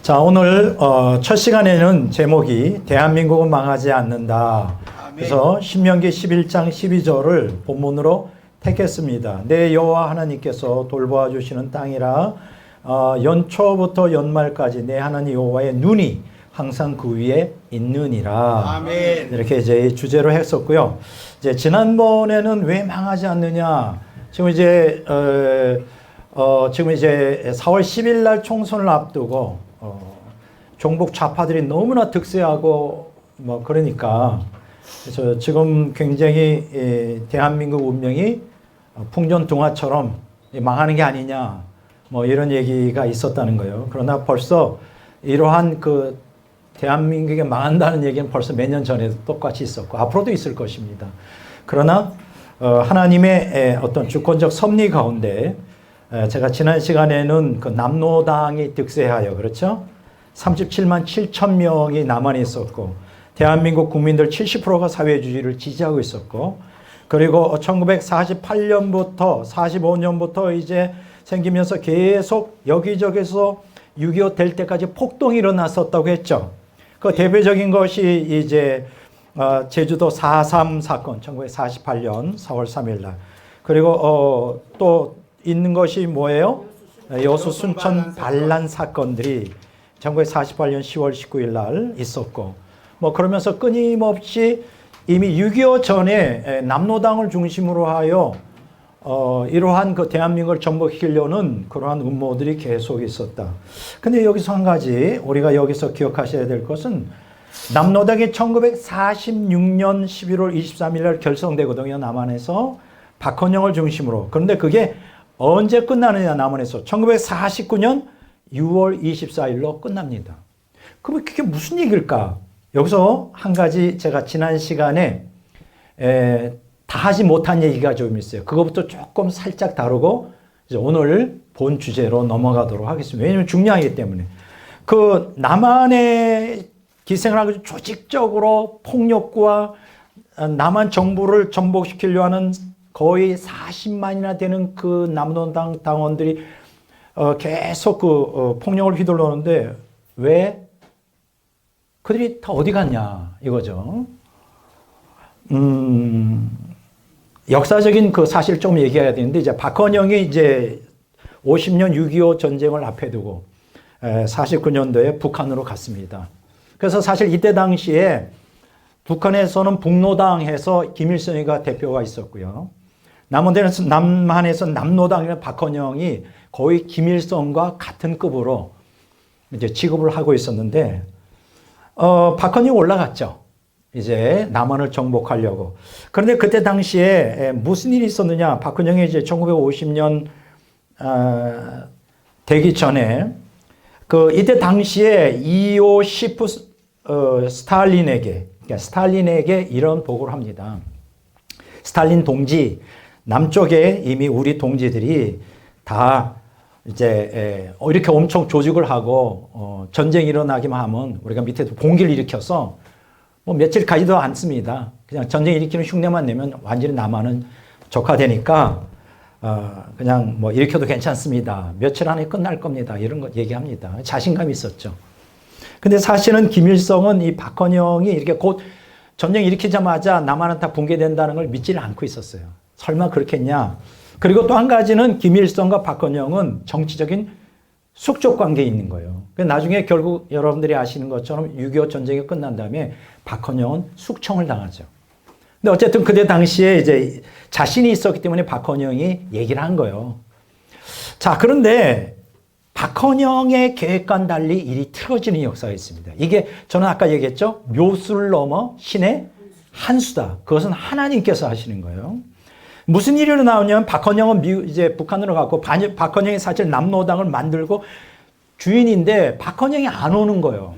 자, 오늘 첫 시간에는 제목이 대한민국은 망하지 않는다. 그래서 신명기 11장 12절을 본문으로 택했습니다. 내 여호와 하나님께서 돌보아 주시는 땅이라 연초부터 연말까지 내 하나님 여호와의 눈이 항상 그 위에 있느니라. 아멘. 이렇게 이제 주제로 했었고요. 이제 지난번에는 왜 망하지 않느냐? 지금 이제 4월 10일 날 총선을 앞두고 종북 좌파들이 너무나 득세하고 뭐 그러니까 그래서 지금 굉장히 대한민국 운명이 풍전등화처럼 망하는 게 아니냐 뭐 이런 얘기가 있었다는 거예요. 그러나 벌써 이러한 그 대한민국이 망한다는 얘기는 벌써 몇 년 전에도 똑같이 있었고 앞으로도 있을 것입니다. 그러나 하나님의 어떤 주권적 섭리 가운데 제가 지난 시간에는 그 남로당이 득세하여 그렇죠? 37만 7천 명이 남한에 있었고 대한민국 국민들 70%가 사회주의를 지지하고 있었고 그리고 1948년부터 45년부터 이제 생기면서 계속 여기저기서 6.25 될 때까지 폭동이 일어났었다고 했죠. 그 대표적인 것이 이제 제주도 4.3 사건 1948년 4월 3일 날 그리고 또 있는 것이 뭐예요? 여수 순천 반란 사건들이 1948년 10월 19일 날 있었고 뭐 그러면서 끊임없이 이미 6.25 전에 남로당을 중심으로 하여 이러한 그 대한민국을 전복시키려는 그러한 음모들이 계속 있었다. 근데 여기서 한 가지 우리가 여기서 기억하셔야 될 것은 남로당이 1946년 11월 23일 날 결성되거든요. 남한에서 박헌영을 중심으로. 그런데 그게 언제 끝나느냐 남한에서 1949년 6월 24일로 끝납니다. 그럼 그게 무슨 얘기일까? 여기서 한 가지 제가 지난 시간에 다 하지 못한 얘기가 좀 있어요. 그거부터 조금 살짝 다루고 이제 오늘 본 주제로 넘어가도록 하겠습니다. 왜냐하면 중요하기 때문에. 그 남한에 기생을 하고 조직적으로 폭력과 남한 정부를 전복시키려 하는 거의 40만이나 되는 그 남로당 당원들이 계속 그 폭력을 휘둘렀는데 왜 그들이 다 어디 갔냐 이거죠. 역사적인 그 사실 좀 얘기해야 되는데 이제 박헌영이 이제 50년 6.25 전쟁을 앞에 두고 49년도에 북한으로 갔습니다. 그래서 사실 이때 당시에 북한에서는 북노당 해서 김일성이가 대표가 있었고요. 남한에서 남로당이나 박헌영이 거의 김일성과 같은 급으로 이제 취급을 하고 있었는데, 박헌영이 올라갔죠. 이제 남한을 정복하려고. 그런데 그때 당시에 무슨 일이 있었느냐. 박헌영이 이제 1950년, 되기 전에, 이때 당시에 이오시프, 스탈린에게 이런 보고를 합니다. 스탈린 동지, 남쪽에 이미 우리 동지들이 다 이제 이렇게 엄청 조직을 하고 전쟁이 일어나기만 하면 우리가 밑에서 봉기를 일으켜서 뭐 며칠 가지도 않습니다. 그냥 전쟁 일으키는 흉내만 내면 완전히 남한은 적화되니까 그냥 뭐 일으켜도 괜찮습니다. 며칠 안에 끝날 겁니다. 이런 거 얘기합니다. 자신감이 있었죠. 근데 사실은 김일성은 이 박헌영이 이렇게 곧 전쟁 일으키자마자 남한은 다 붕괴된다는 걸 믿지를 않고 있었어요. 설마 그렇겠냐. 그리고 또 한 가지는 김일성과 박헌영은 정치적인 숙적 관계에 있는 거예요. 나중에 결국 여러분들이 아시는 것처럼 6.25 전쟁이 끝난 다음에 박헌영은 숙청을 당하죠. 근데 어쨌든 그때 당시에 이제 자신이 있었기 때문에 박헌영이 얘기를 한 거예요. 자, 그런데 박헌영의 계획과는 달리 일이 틀어지는 역사가 있습니다. 이게 저는 아까 얘기했죠. 묘수를 넘어 신의 한수다. 그것은 하나님께서 하시는 거예요. 무슨 일이 일어나냐면 박헌영은 이제 북한으로 갔고 박헌영이 사실 남로당을 만들고 주인인데 박헌영이 안 오는 거예요.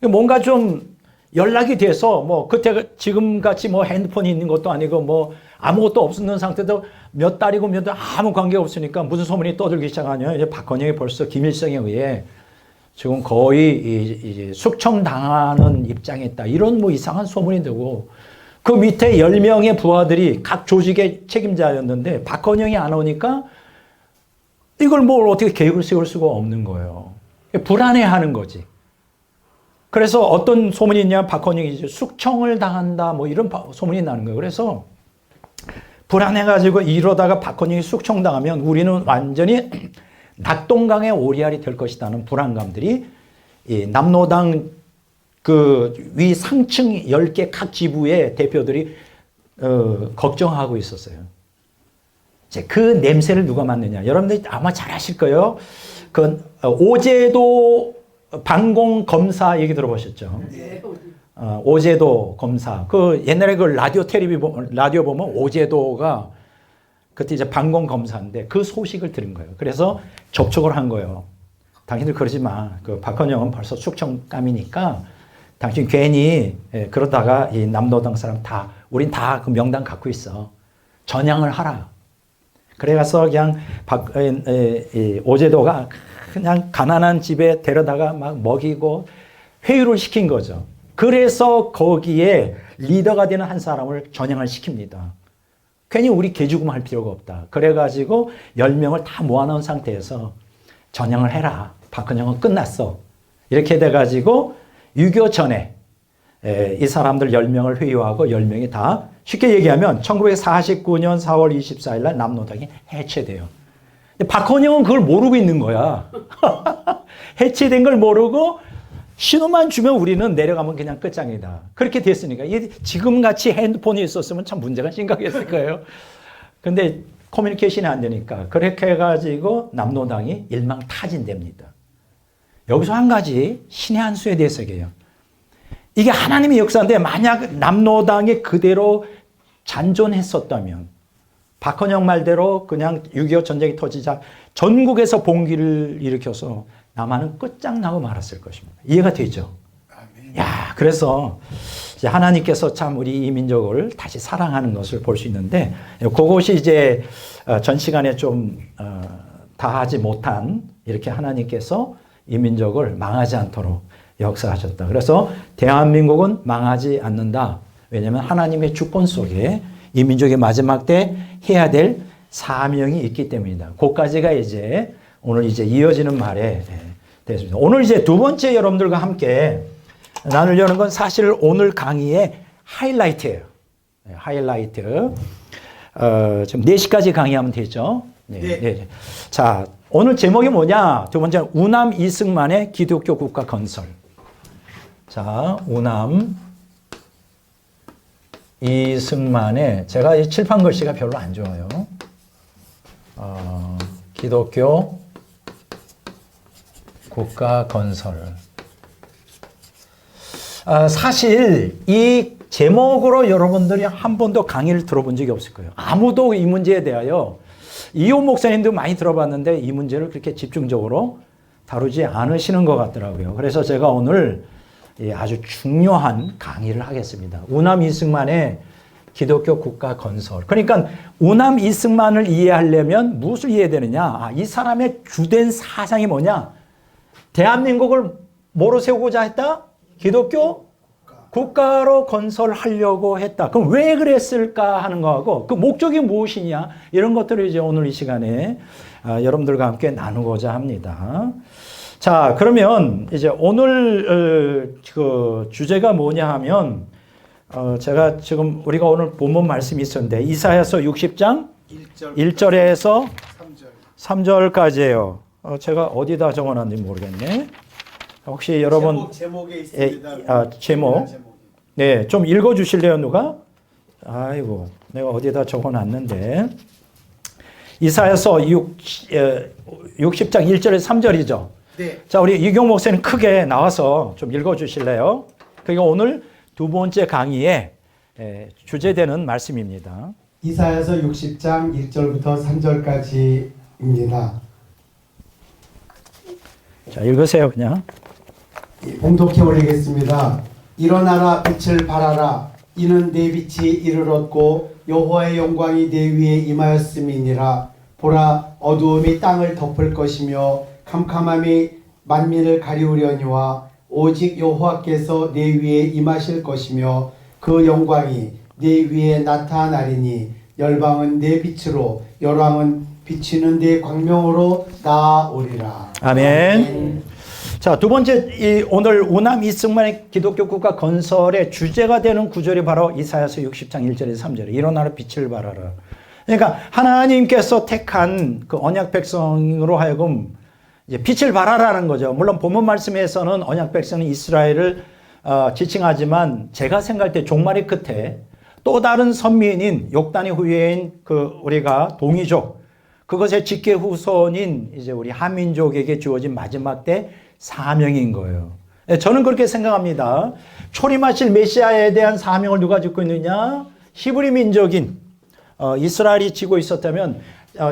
뭔가 좀 연락이 돼서 뭐 그때 지금같이 뭐 핸드폰이 있는 것도 아니고 뭐 아무것도 없는 상태도 몇 달이고 몇 달 아무 관계 없으니까 무슨 소문이 떠들기 시작하냐. 이제 박헌영이 벌써 김일성에 의해 지금 거의 이제 숙청당하는 입장에 있다. 이런 뭐 이상한 소문이 되고 그 밑에 10명의 부하들이 각 조직의 책임자였는데 박헌영이 안 오니까 이걸 뭘 어떻게 계획을 세울 수가 없는 거예요. 불안해하는 거지. 그래서 어떤 소문이 있냐? 박헌영이 이제 숙청을 당한다 뭐 이런 소문이 나는 거예요. 그래서 불안해가지고 이러다가 박헌영이 숙청당하면 우리는 완전히 낙동강의 오리알이 될 것이라는 불안감들이 이 남로당 그 위 상층 10개 각 지부의 대표들이 걱정하고 있었어요. 이제 그 냄새를 누가 맡느냐? 여러분들이 아마 잘 아실 거예요. 그 오제도 방공 검사 얘기 들어보셨죠? 네. 오제도 검사. 그 옛날에 그 라디오 보면 오제도가 그때 이제 방공 검사인데 그 소식을 들은 거예요. 그래서 접촉을 한 거예요. 당신들 그러지 마. 그 박헌영은 벌써 숙청감이니까 당신 괜히 그러다가 이 남로당 사람 다 우린 다 그 명단 갖고 있어. 전향을 하라. 그래가서 그냥 오제도가 그냥 가난한 집에 데려다가 막 먹이고 회유를 시킨 거죠. 그래서 거기에 리더가 되는 한 사람을 전향을 시킵니다. 괜히 우리 개죽음 할 필요가 없다. 그래가지고 10명을 다 모아놓은 상태에서 전향을 해라. 박헌영은 끝났어. 이렇게 돼가지고 6.25 전에 이 사람들 10명을 회유하고 10명이 다 쉽게 얘기하면 1949년 4월 24일 날 남로당이 해체돼요. 근데 박헌영은 그걸 모르고 있는 거야. 해체된 걸 모르고 신호만 주면 우리는 내려가면 그냥 끝장이다. 그렇게 됐으니까. 지금같이 핸드폰이 있었으면 참 문제가 심각했을 거예요. 근데 커뮤니케이션이 안 되니까 그렇게 해가지고 남로당이 일망타진됩니다. 여기서 한 가지 신의 한 수에 대해서 얘기해요. 이게 하나님의 역사인데 만약 남로당이 그대로 잔존했었다면 박헌영 말대로 그냥 6.25 전쟁이 터지자 전국에서 봉기를 일으켜서 남한은 끝장나고 말았을 것입니다. 이해가 되죠? 아멘. 야, 그래서 이제 하나님께서 참 우리 이 민족을 다시 사랑하는 것을 볼 수 있는데 그것이 이제 전 시간에 좀 다 하지 못한 이렇게 하나님께서 이 민족을 망하지 않도록 역사하셨다. 그래서 대한민국은 망하지 않는다. 왜냐하면 하나님의 주권 속에 이 민족의 마지막 때 해야 될 사명이 있기 때문이다. 그까지가 이제 오늘 이제 이어지는 말에 되겠습니다. 오늘 이제 두 번째 여러분들과 함께 나누려는 건 사실 오늘 강의의 하이라이트예요. 하이라이트. 지금 4시까지 강의하면 되죠? 네. 네. 자, 오늘 제목이 뭐냐? 두 번째는 우남 이승만의 기독교 국가 건설. 자, 우남 이승만의 제가 이 칠판 글씨가 별로 안 좋아요. 기독교 국가 건설. 사실 이 제목으로 여러분들이 한 번도 강의를 들어본 적이 없을 거예요. 아무도 이 문제에 대하여 이호 목사님도 많이 들어봤는데 이 문제를 그렇게 집중적으로 다루지 않으시는 것 같더라고요. 그래서 제가 오늘 아주 중요한 강의를 하겠습니다. 우남 이승만의 기독교 국가 건설. 그러니까 우남 이승만을 이해하려면 무엇을 이해해야 되느냐? 이 사람의 주된 사상이 뭐냐? 대한민국을 뭐로 세우고자 했다? 기독교 국가로 건설하려고 했다. 그럼 왜 그랬을까 하는 거하고 그 목적이 무엇이냐? 이런 것들을 이제 오늘 이 시간에 여러분들과 함께 나누고자 합니다. 자, 그러면 이제 오늘 그 주제가 뭐냐 하면 제가 지금 우리가 오늘 본문 말씀이 있었는데 이사야서 60장 1절에서 3절까지예요. 제가 어디다 적어놨는지 모르겠네. 혹시 여러분 제목에 있습니다. 제목. 네, 좀 읽어 주실래요, 누가? 아이고, 내가 어디다 적어 놨는데. 이사야서 60장 1절에서 3절이죠. 네. 자, 우리 이경 목사님 크게 나와서 좀 읽어 주실래요? 그게 오늘 두 번째 강의의 주제되는 말씀입니다. 이사야서 60장 1절부터 3절까지입니다. 자, 읽으세요, 그냥. 봉독해 올리겠습니다. 일어나라 빛을 발하라. 이는 내 빛이 이르렀고 여호와의 영광이 내 위에 임하였음이니라. 보라, 어두움이 땅을 덮을 것이며 캄캄함이 만민을 가리우려니와 오직 여호와께서 내 위에 임하실 것이며 그 영광이 내 위에 나타나리니 열방은 내 빛으로 열왕은 비치는 내 광명으로 나아오리라. 아멘. 자, 두 번째, 오늘 우남 이승만의 기독교 국가 건설의 주제가 되는 구절이 바로 이사야서 60장 1절에서 3절에 일어나라 빛을 발하라. 그러니까 하나님께서 택한 그 언약 백성으로 하여금 이제 빛을 발하라는 거죠. 물론 본문 말씀에서는 언약 백성은 이스라엘을 지칭하지만 제가 생각할 때 종말의 끝에 또 다른 선민인 욕단의 후예인 그 우리가 동이족, 그것의 직계 후손인 이제 우리 한민족에게 주어진 마지막 때 사명인 거예요. 저는 그렇게 생각합니다. 초림하실 메시아에 대한 사명을 누가 짓고 있느냐? 히브리 민족인 이스라엘이 지고 있었다면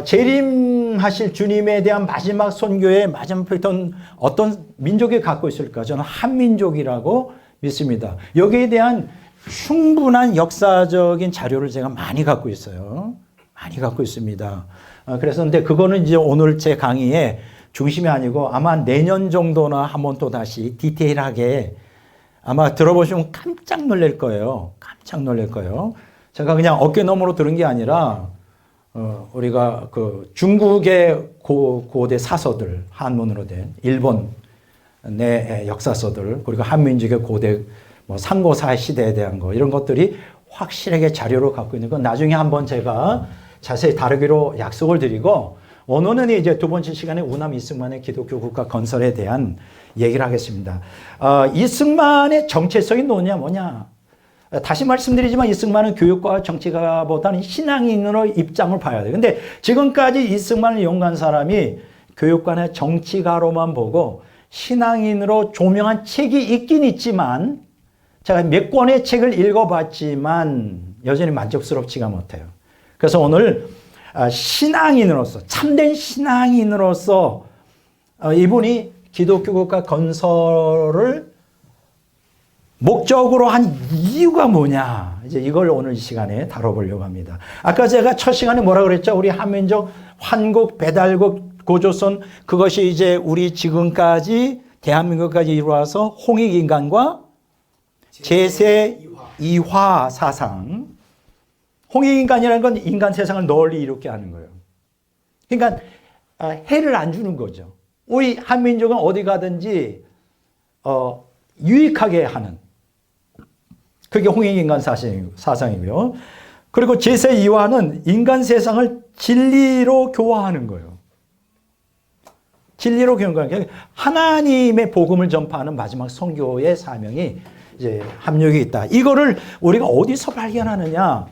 재림하실 주님에 대한 마지막 선교의 마지막 패턴 어떤 민족이 갖고 있을까? 저는 한민족이라고 믿습니다. 여기에 대한 충분한 역사적인 자료를 제가 많이 갖고 있어요. 많이 갖고 있습니다. 그래서 근데 그거는 이제 오늘 제 강의의 중심이 아니고 아마 내년 정도나 한번 또 다시 디테일하게 아마 들어보시면 깜짝 놀랄 거예요. 깜짝 놀랄 거예요. 제가 그냥 어깨너머로 들은 게 아니라 우리가 그 중국의 고대 사서들, 한문으로 된 일본 내 역사서들, 그리고 한민족의 고대 뭐 상고사 시대에 대한 거 이런 것들이 확실하게 자료로 갖고 있는 건 나중에 한번 제가 자세히 다루기로 약속을 드리고, 오늘은 이제 두 번째 시간에 우남 이승만의 기독교 국가 건설에 대한 얘기를 하겠습니다. 이승만의 정체성이 뭐냐? 다시 말씀드리지만 이승만은 교육과 정치가보다는 신앙인으로 입장을 봐야 돼요. 근데 지금까지 이승만을 연구한 사람이 교육가나 정치가로만 보고 신앙인으로 조명한 책이 있긴 있지만 제가 몇 권의 책을 읽어봤지만 여전히 만족스럽지가 못해요. 그래서 오늘 신앙인으로서, 참된 신앙인으로서 이분이 기독교 국가 건설을 목적으로 한 이유가 뭐냐, 이제 이걸 오늘 이 시간에 다뤄보려고 합니다. 아까 제가 첫 시간에 뭐라 그랬죠? 우리 한민족, 환국, 배달국, 고조선, 그것이 이제 우리 지금까지 대한민국까지 이루어서 홍익인간과 제세 이화 사상. 홍익인간이라는 건 인간 세상을 널리 이롭게 하는 거예요. 그러니까 해를 안 주는 거죠. 우리 한민족은 어디 가든지 유익하게 하는, 그게 홍익인간 사상이고요. 그리고 제세 이화는 인간 세상을 진리로 교화하는 거예요. 진리로 교화하는 거예요. 하나님의 복음을 전파하는 마지막 선교의 사명이 이제 함유되어 있다. 이거를 우리가 어디서 발견하느냐?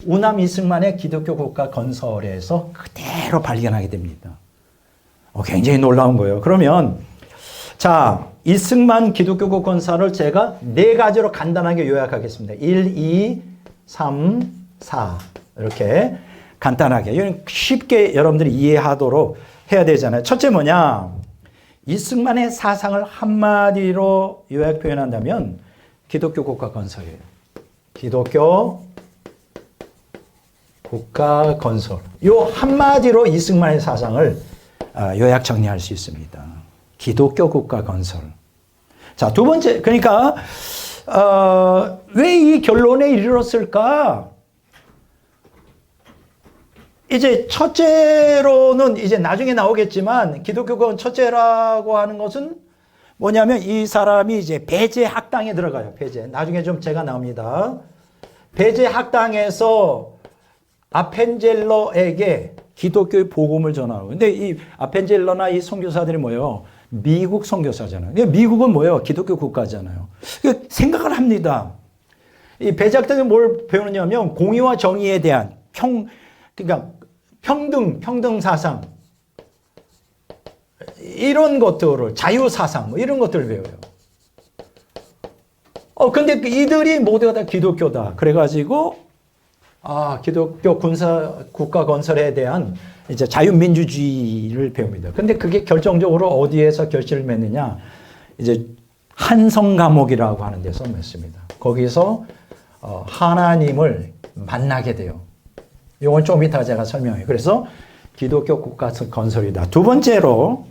우남 이승만의 기독교 국가 건설에서 그대로 발견하게 됩니다. 굉장히 놀라운 거예요. 그러면 자, 이승만 기독교 국가 건설을 제가 네 가지로 간단하게 요약하겠습니다. 1, 2, 3, 4 이렇게 간단하게 쉽게 여러분들이 이해하도록 해야 되잖아요. 첫째 뭐냐? 이승만의 사상을 한마디로 요약 표현한다면 기독교 국가 건설이에요. 기독교 국가 건설. 요 한마디로 이승만의 사상을 요약 정리할 수 있습니다. 기독교 국가 건설. 자, 두 번째, 그러니까 왜 이 결론에 이르렀을까? 이제 첫째로는 이제 나중에 나오겠지만 기독교가 첫째라고 하는 것은 뭐냐면 이 사람이 이제 배제 학당에 들어가요. 배제. 나중에 좀 제가 나옵니다. 배제 학당에서 아펜젤러에게 기독교의 복음을 전하고. 근데 이 아펜젤러나 이 선교사들이 뭐예요? 미국 선교사잖아요. 미국은 뭐예요? 기독교 국가잖아요. 생각을 합니다. 이 배제 학당에 뭘 배우느냐면 공의와 정의에 대한 그러니까 평등 사상, 이런 것들을, 자유 사상, 뭐 이런 것들을 배워요. 근데 이들이 모두가 다 기독교다. 그래가지고, 기독교 국가 건설에 대한 이제 자유민주주의를 배웁니다. 근데 그게 결정적으로 어디에서 결실을 맺느냐? 이제 한성 감옥이라고 하는 데서 맺습니다. 거기서 하나님을 만나게 돼요. 이건 좀 이따 제가 설명해요. 그래서 기독교 국가 건설이다. 두 번째로,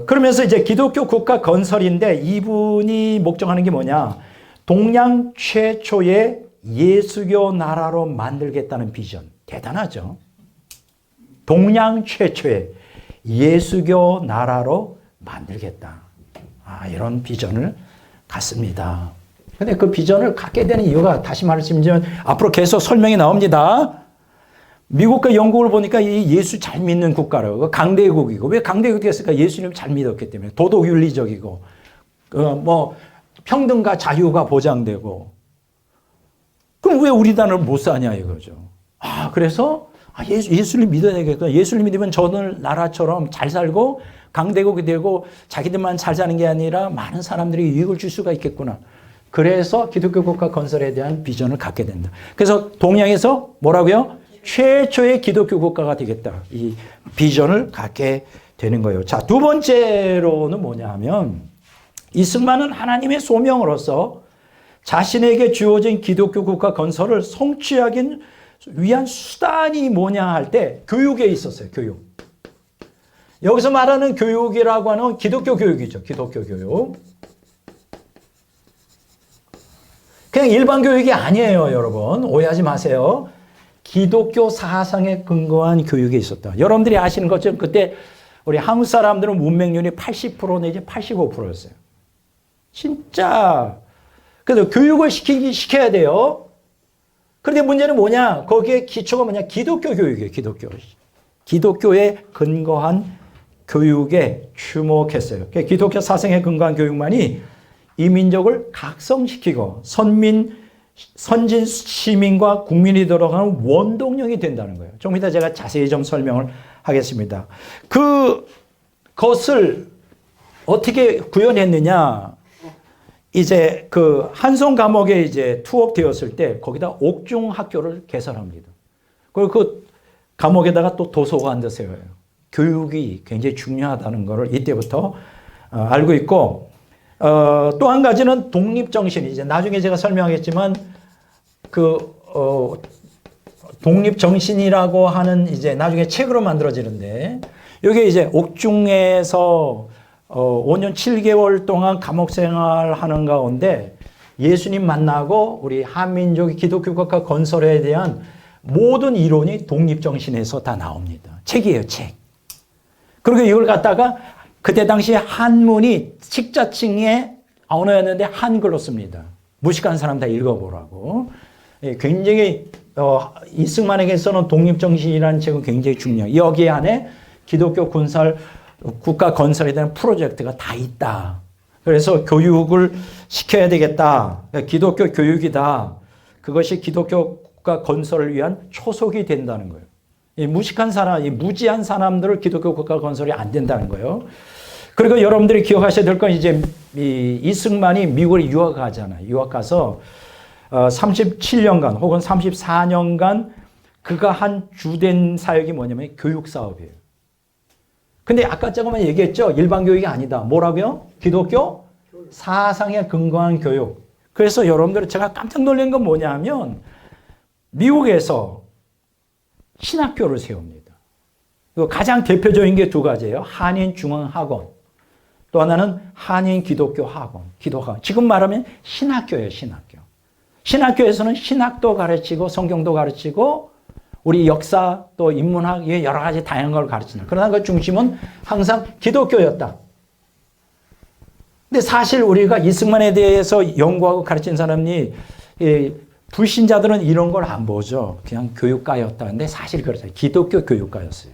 그러면서 이제 기독교 국가 건설인데 이분이 목적하는 게 뭐냐? 동양 최초의 예수교 나라로 만들겠다는 비전. 대단하죠? 동양 최초의 예수교 나라로 만들겠다. 이런 비전을 갖습니다. 근데 그 비전을 갖게 되는 이유가 다시 말씀드리면 앞으로 계속 설명이 나옵니다. 미국과 영국을 보니까 이 예수 잘 믿는 국가라고 강대국이고 왜 강대국이었을까? 예수님을 잘 믿었기 때문에 도덕윤리적이고 뭐 평등과 자유가 보장되고 그럼 왜 우리나라를 못 사냐 이거죠. 그래서 예수를 믿어야 되겠구나. 예수를 믿으면 저들 나라처럼 잘 살고 강대국이 되고 자기들만 잘 사는 게 아니라 많은 사람들이 이익을 줄 수가 있겠구나. 그래서 기독교 국가 건설에 대한 비전을 갖게 된다. 그래서 동양에서 뭐라고요? 최초의 기독교 국가가 되겠다. 이 비전을 갖게 되는 거예요. 자, 두 번째로는 뭐냐 하면 이승만은 하나님의 소명으로서 자신에게 주어진 기독교 국가 건설을 성취하기 위한 수단이 뭐냐 할 때 교육에 있었어요. 교육. 여기서 말하는 교육이라고 하는 기독교 교육이죠. 기독교 교육. 그냥 일반 교육이 아니에요, 여러분. 오해하지 마세요. 기독교 사상에 근거한 교육이 있었다. 여러분들이 아시는 것처럼 그때 우리 한국 사람들은 문맹률이 80% 내지 85%였어요. 진짜. 그래서 교육을 시켜야 돼요. 그런데 문제는 뭐냐? 거기에 기초가 뭐냐? 기독교 교육이에요. 기독교에 근거한 교육에 주목했어요. 기독교 사상에 근거한 교육만이 이 민족을 각성시키고 선진 시민과 국민이 들어가는 원동력이 된다는 거예요. 좀 이따 제가 자세히 좀 설명을 하겠습니다. 그것을 어떻게 구현했느냐? 이제 그 한송 감옥에 이제 투옥되었을 때 거기다 옥중 학교를 개설합니다. 그리고 그 감옥에다가 또 도서관도 세워요. 교육이 굉장히 중요하다는 것을 이때부터 알고 있고, 또 한 가지는 독립정신. 이제 나중에 제가 설명하겠지만, 독립정신이라고 하는 이제 나중에 책으로 만들어지는데, 여기 이제 옥중에서 5년 7개월 동안 감옥 생활하는 가운데 예수님 만나고 우리 한민족의 기독교 국가 건설에 대한 모든 이론이 독립정신에서 다 나옵니다. 책이에요, 책. 그리고 이걸 갖다가 그때 당시 한문이 식자층의 언어였는데 한글로 씁니다. 무식한 사람 다 읽어보라고. 굉장히 이승만에게서는 독립정신이라는 책은 굉장히 중요해요. 여기 안에 기독교 국가 건설에 대한 프로젝트가 다 있다. 그래서 교육을 시켜야 되겠다. 기독교 교육이다. 그것이 기독교 국가 건설을 위한 초석이 된다는 거예요. 이 무식한 사람, 이 무지한 사람들을 기독교 국가 건설이 안 된다는 거예요. 그리고 여러분들이 기억하셔야 될 건 이제 이승만이 미국에 유학 가잖아요. 유학 가서 37년간 혹은 34년간 그가 한 주된 사역이 뭐냐면 교육 사업이에요. 근데 아까 조금만 얘기했죠. 일반 교육이 아니다. 뭐라고요? 기독교 사상에 근거한 교육. 그래서 여러분들 제가 깜짝 놀란 건 뭐냐 하면 미국에서 신학교를 세웁니다. 가장 대표적인 게 두 가지예요. 한인중앙학원. 또 하나는 한인기독교학원. 기독학원. 지금 말하면 신학교예요. 신학교. 신학교에서는 신학도 가르치고 성경도 가르치고 우리 역사 또 인문학 여러 가지 다양한 걸 가르치는. 그러나 그 중심은 항상 기독교였다. 근데 사실 우리가 이승만에 대해서 연구하고 가르친 사람이 불신자들은 이런 걸 안 보죠. 그냥 교육가였다. 근데 사실 그렇죠. 기독교 교육가였어요.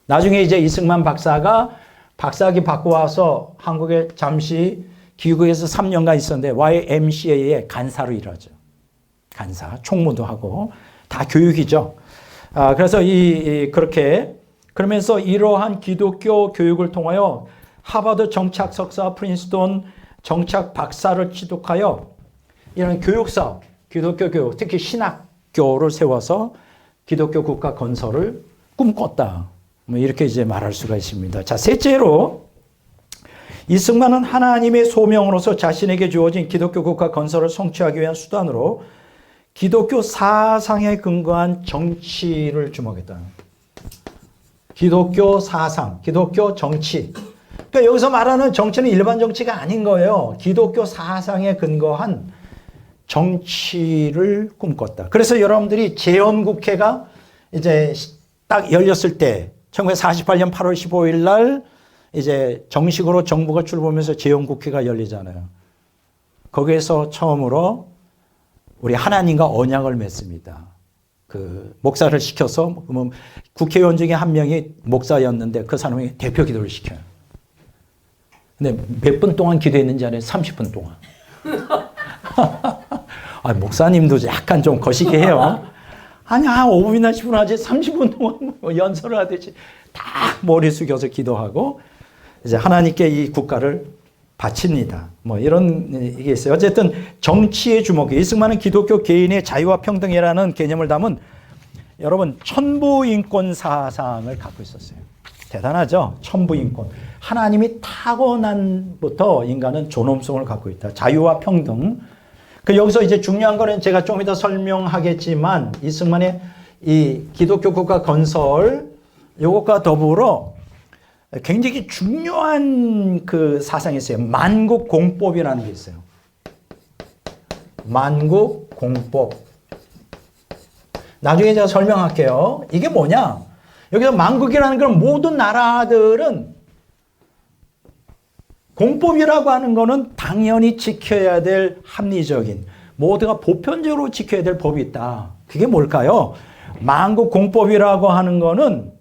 나중에 이제 이승만 박사가 박사학위 받고 와서 한국에 잠시 귀국해서 3년간 있었는데 YMCA의 간사로 일하죠. 간사, 총무도 하고 다 교육이죠. 그래서 그렇게 그러면서 이러한 기독교 교육을 통하여 하버드 정착 석사, 프린스톤 정착 박사를 취득하여 이런 교육 사업, 기독교 교육, 특히 신학교를 세워서 기독교 국가 건설을 꿈꿨다. 뭐 이렇게 이제 말할 수가 있습니다. 자, 셋째로 이승만은 하나님의 소명으로서 자신에게 주어진 기독교 국가 건설을 성취하기 위한 수단으로 기독교 사상에 근거한 정치를 주목했다. 기독교 사상, 기독교 정치. 그러니까 여기서 말하는 정치는 일반 정치가 아닌 거예요. 기독교 사상에 근거한 정치를 꿈꿨다. 그래서 여러분들이 재헌국회가 이제 딱 열렸을 때 1948년 8월 15일 날 이제 정식으로 정부가 출범해서 재헌국회가 열리잖아요. 거기에서 처음으로 우리 하나님과 언약을 맺습니다. 그 목사를 시켜서 국회의원 중에 한 명이 목사였는데 그 사람이 대표 기도를 시켜요. 근데 몇 분 동안 기도했는지 알아요? 30분 동안. 아, 목사님도 약간 좀 거시기 해요. 아니, 한 5분이나 10분 하지 30분 동안 뭐 연설을 하듯이 다 머리 숙여서 기도하고 이제 하나님께 이 국가를 바칩니다. 뭐 이런 이게 있어요. 어쨌든 정치에 주목해. 이승만은 기독교 개인의 자유와 평등이라는 개념을 담은 여러분 천부인권 사상을 갖고 있었어요. 대단하죠? 천부인권. 하나님이 타고난부터 인간은 존엄성을 갖고 있다. 자유와 평등. 그 여기서 이제 중요한 거는 제가 좀 이따 설명하겠지만 이승만의 이 기독교 국가 건설 요것과 더불어 굉장히 중요한 그 사상이 있어요. 만국공법이라는 게 있어요. 만국공법. 나중에 제가 설명할게요. 이게 뭐냐? 여기서 만국이라는 건 모든 나라들은 공법이라고 하는 거는 당연히 지켜야 될 합리적인, 모두가 보편적으로 지켜야 될 법이 있다. 그게 뭘까요? 만국공법이라고 하는 거는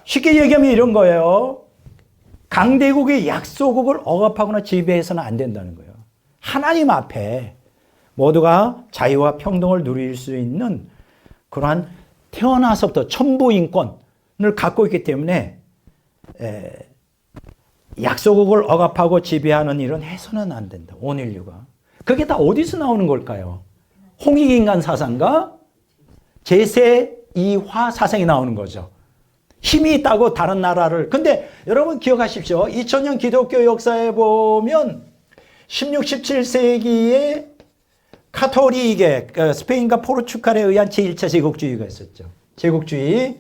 쉽게 얘기하면 이런 거예요. 강대국의 약소국을 억압하거나 지배해서는 안 된다는 거예요. 하나님 앞에 모두가 자유와 평등을 누릴 수 있는 그러한 태어나서부터 천부인권을 갖고 있기 때문에 약소국을 억압하고 지배하는 일은 해서는 안 된다. 온 인류가. 그게 다 어디서 나오는 걸까요? 홍익인간 사상과 제세2화 사상이 나오는 거죠. 힘이 있다고 다른 나라를. 근데 여러분 기억하십시오. 2000년 기독교 역사에 보면 16, 17세기에 카톨릭의 스페인과 포르투갈에 의한 제1차 제국주의가 있었죠. 제국주의.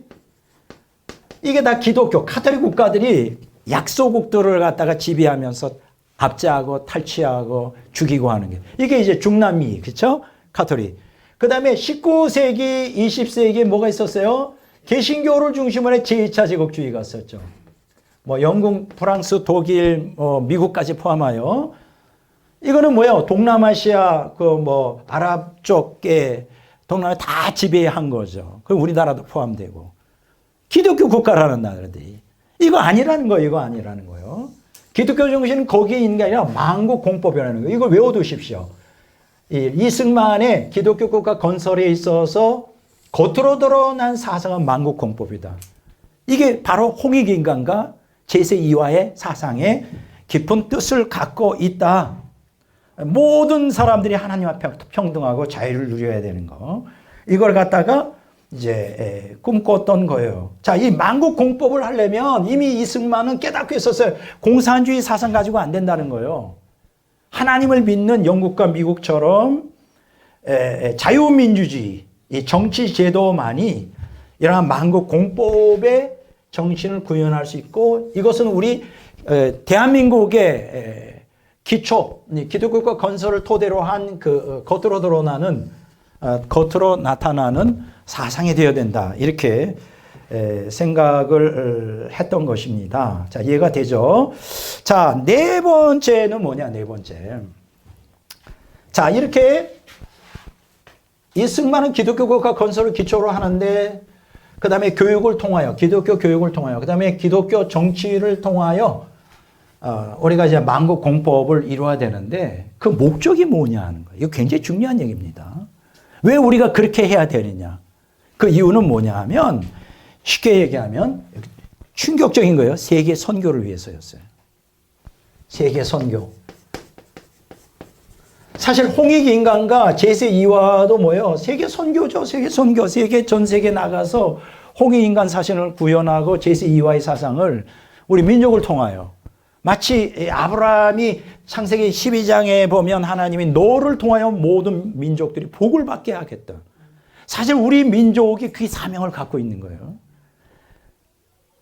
이게 다 기독교, 카톨릭 국가들이 약소국들을 갖다가 지배하면서 압제하고 탈취하고 죽이고 하는 게. 이게 이제 중남미, 그렇죠? 카톨릭. 그 다음에 19세기, 20세기에 뭐가 있었어요? 개신교를 중심으로 해 제2차 제국주의가 있었죠. 뭐 영국, 프랑스, 독일, 미국까지 포함하여. 이거는 뭐예요? 동남아시아, 아랍 쪽에 동남아 다 지배한 거죠. 그럼 우리나라도 포함되고. 기독교 국가라는 나라들이. 이거 아니라는 거예요. 이거 아니라는 거예요. 기독교 정신은 거기에 있는 게 아니라 만국공법이라는 거예요. 이걸 외워두십시오. 이승만의 기독교 국가 건설에 있어서 겉으로 드러난 사상은 만국공법이다. 이게 바로 홍익인간과 제세2화의 사상의 깊은 뜻을 갖고 있다. 모든 사람들이 하나님 앞에 평등하고 자유를 누려야 되는 거. 이걸 갖다가 이제 꿈꿨던 거예요. 자, 이 만국공법을 하려면 이미 이승만은 깨닫고 있었어요. 공산주의 사상 가지고 안 된다는 거예요. 하나님을 믿는 영국과 미국처럼 자유민주주의, 이 정치 제도만이 이러한 만국공법의 정신을 구현할 수 있고, 이것은 우리 대한민국의 기초, 기독교국가 건설을 토대로 한 그 겉으로 나타나는 사상이 되어야 된다. 이렇게 생각을 했던 것입니다. 자, 이해가 되죠? 자, 네 번째는 뭐냐, 네 번째. 자, 이렇게 이승만은 기독교 국가 건설을 기초로 하는데, 그 다음에 교육을 통하여, 기독교 교육을 통하여, 그 다음에 기독교 정치를 통하여, 우리가 이제 만국공법을 이루어야 되는데, 그 목적이 뭐냐 하는 거예요. 이거 굉장히 중요한 얘기입니다. 왜 우리가 그렇게 해야 되느냐. 그 이유는 뭐냐 하면, 쉽게 얘기하면, 충격적인 거예요. 세계 선교를 위해서였어요. 세계 선교. 사실 홍익인간과 제세2화도 뭐예요? 세계 선교죠. 세계 선교. 전 세계 나가서 홍익인간 사신을 구현하고 제세2화의 사상을 우리 민족을 통하여, 마치 아브라함이 창세기 12장에 보면 하나님이 너를 통하여 모든 민족들이 복을 받게 하겠다. 사실 우리 민족이 그 사명을 갖고 있는 거예요.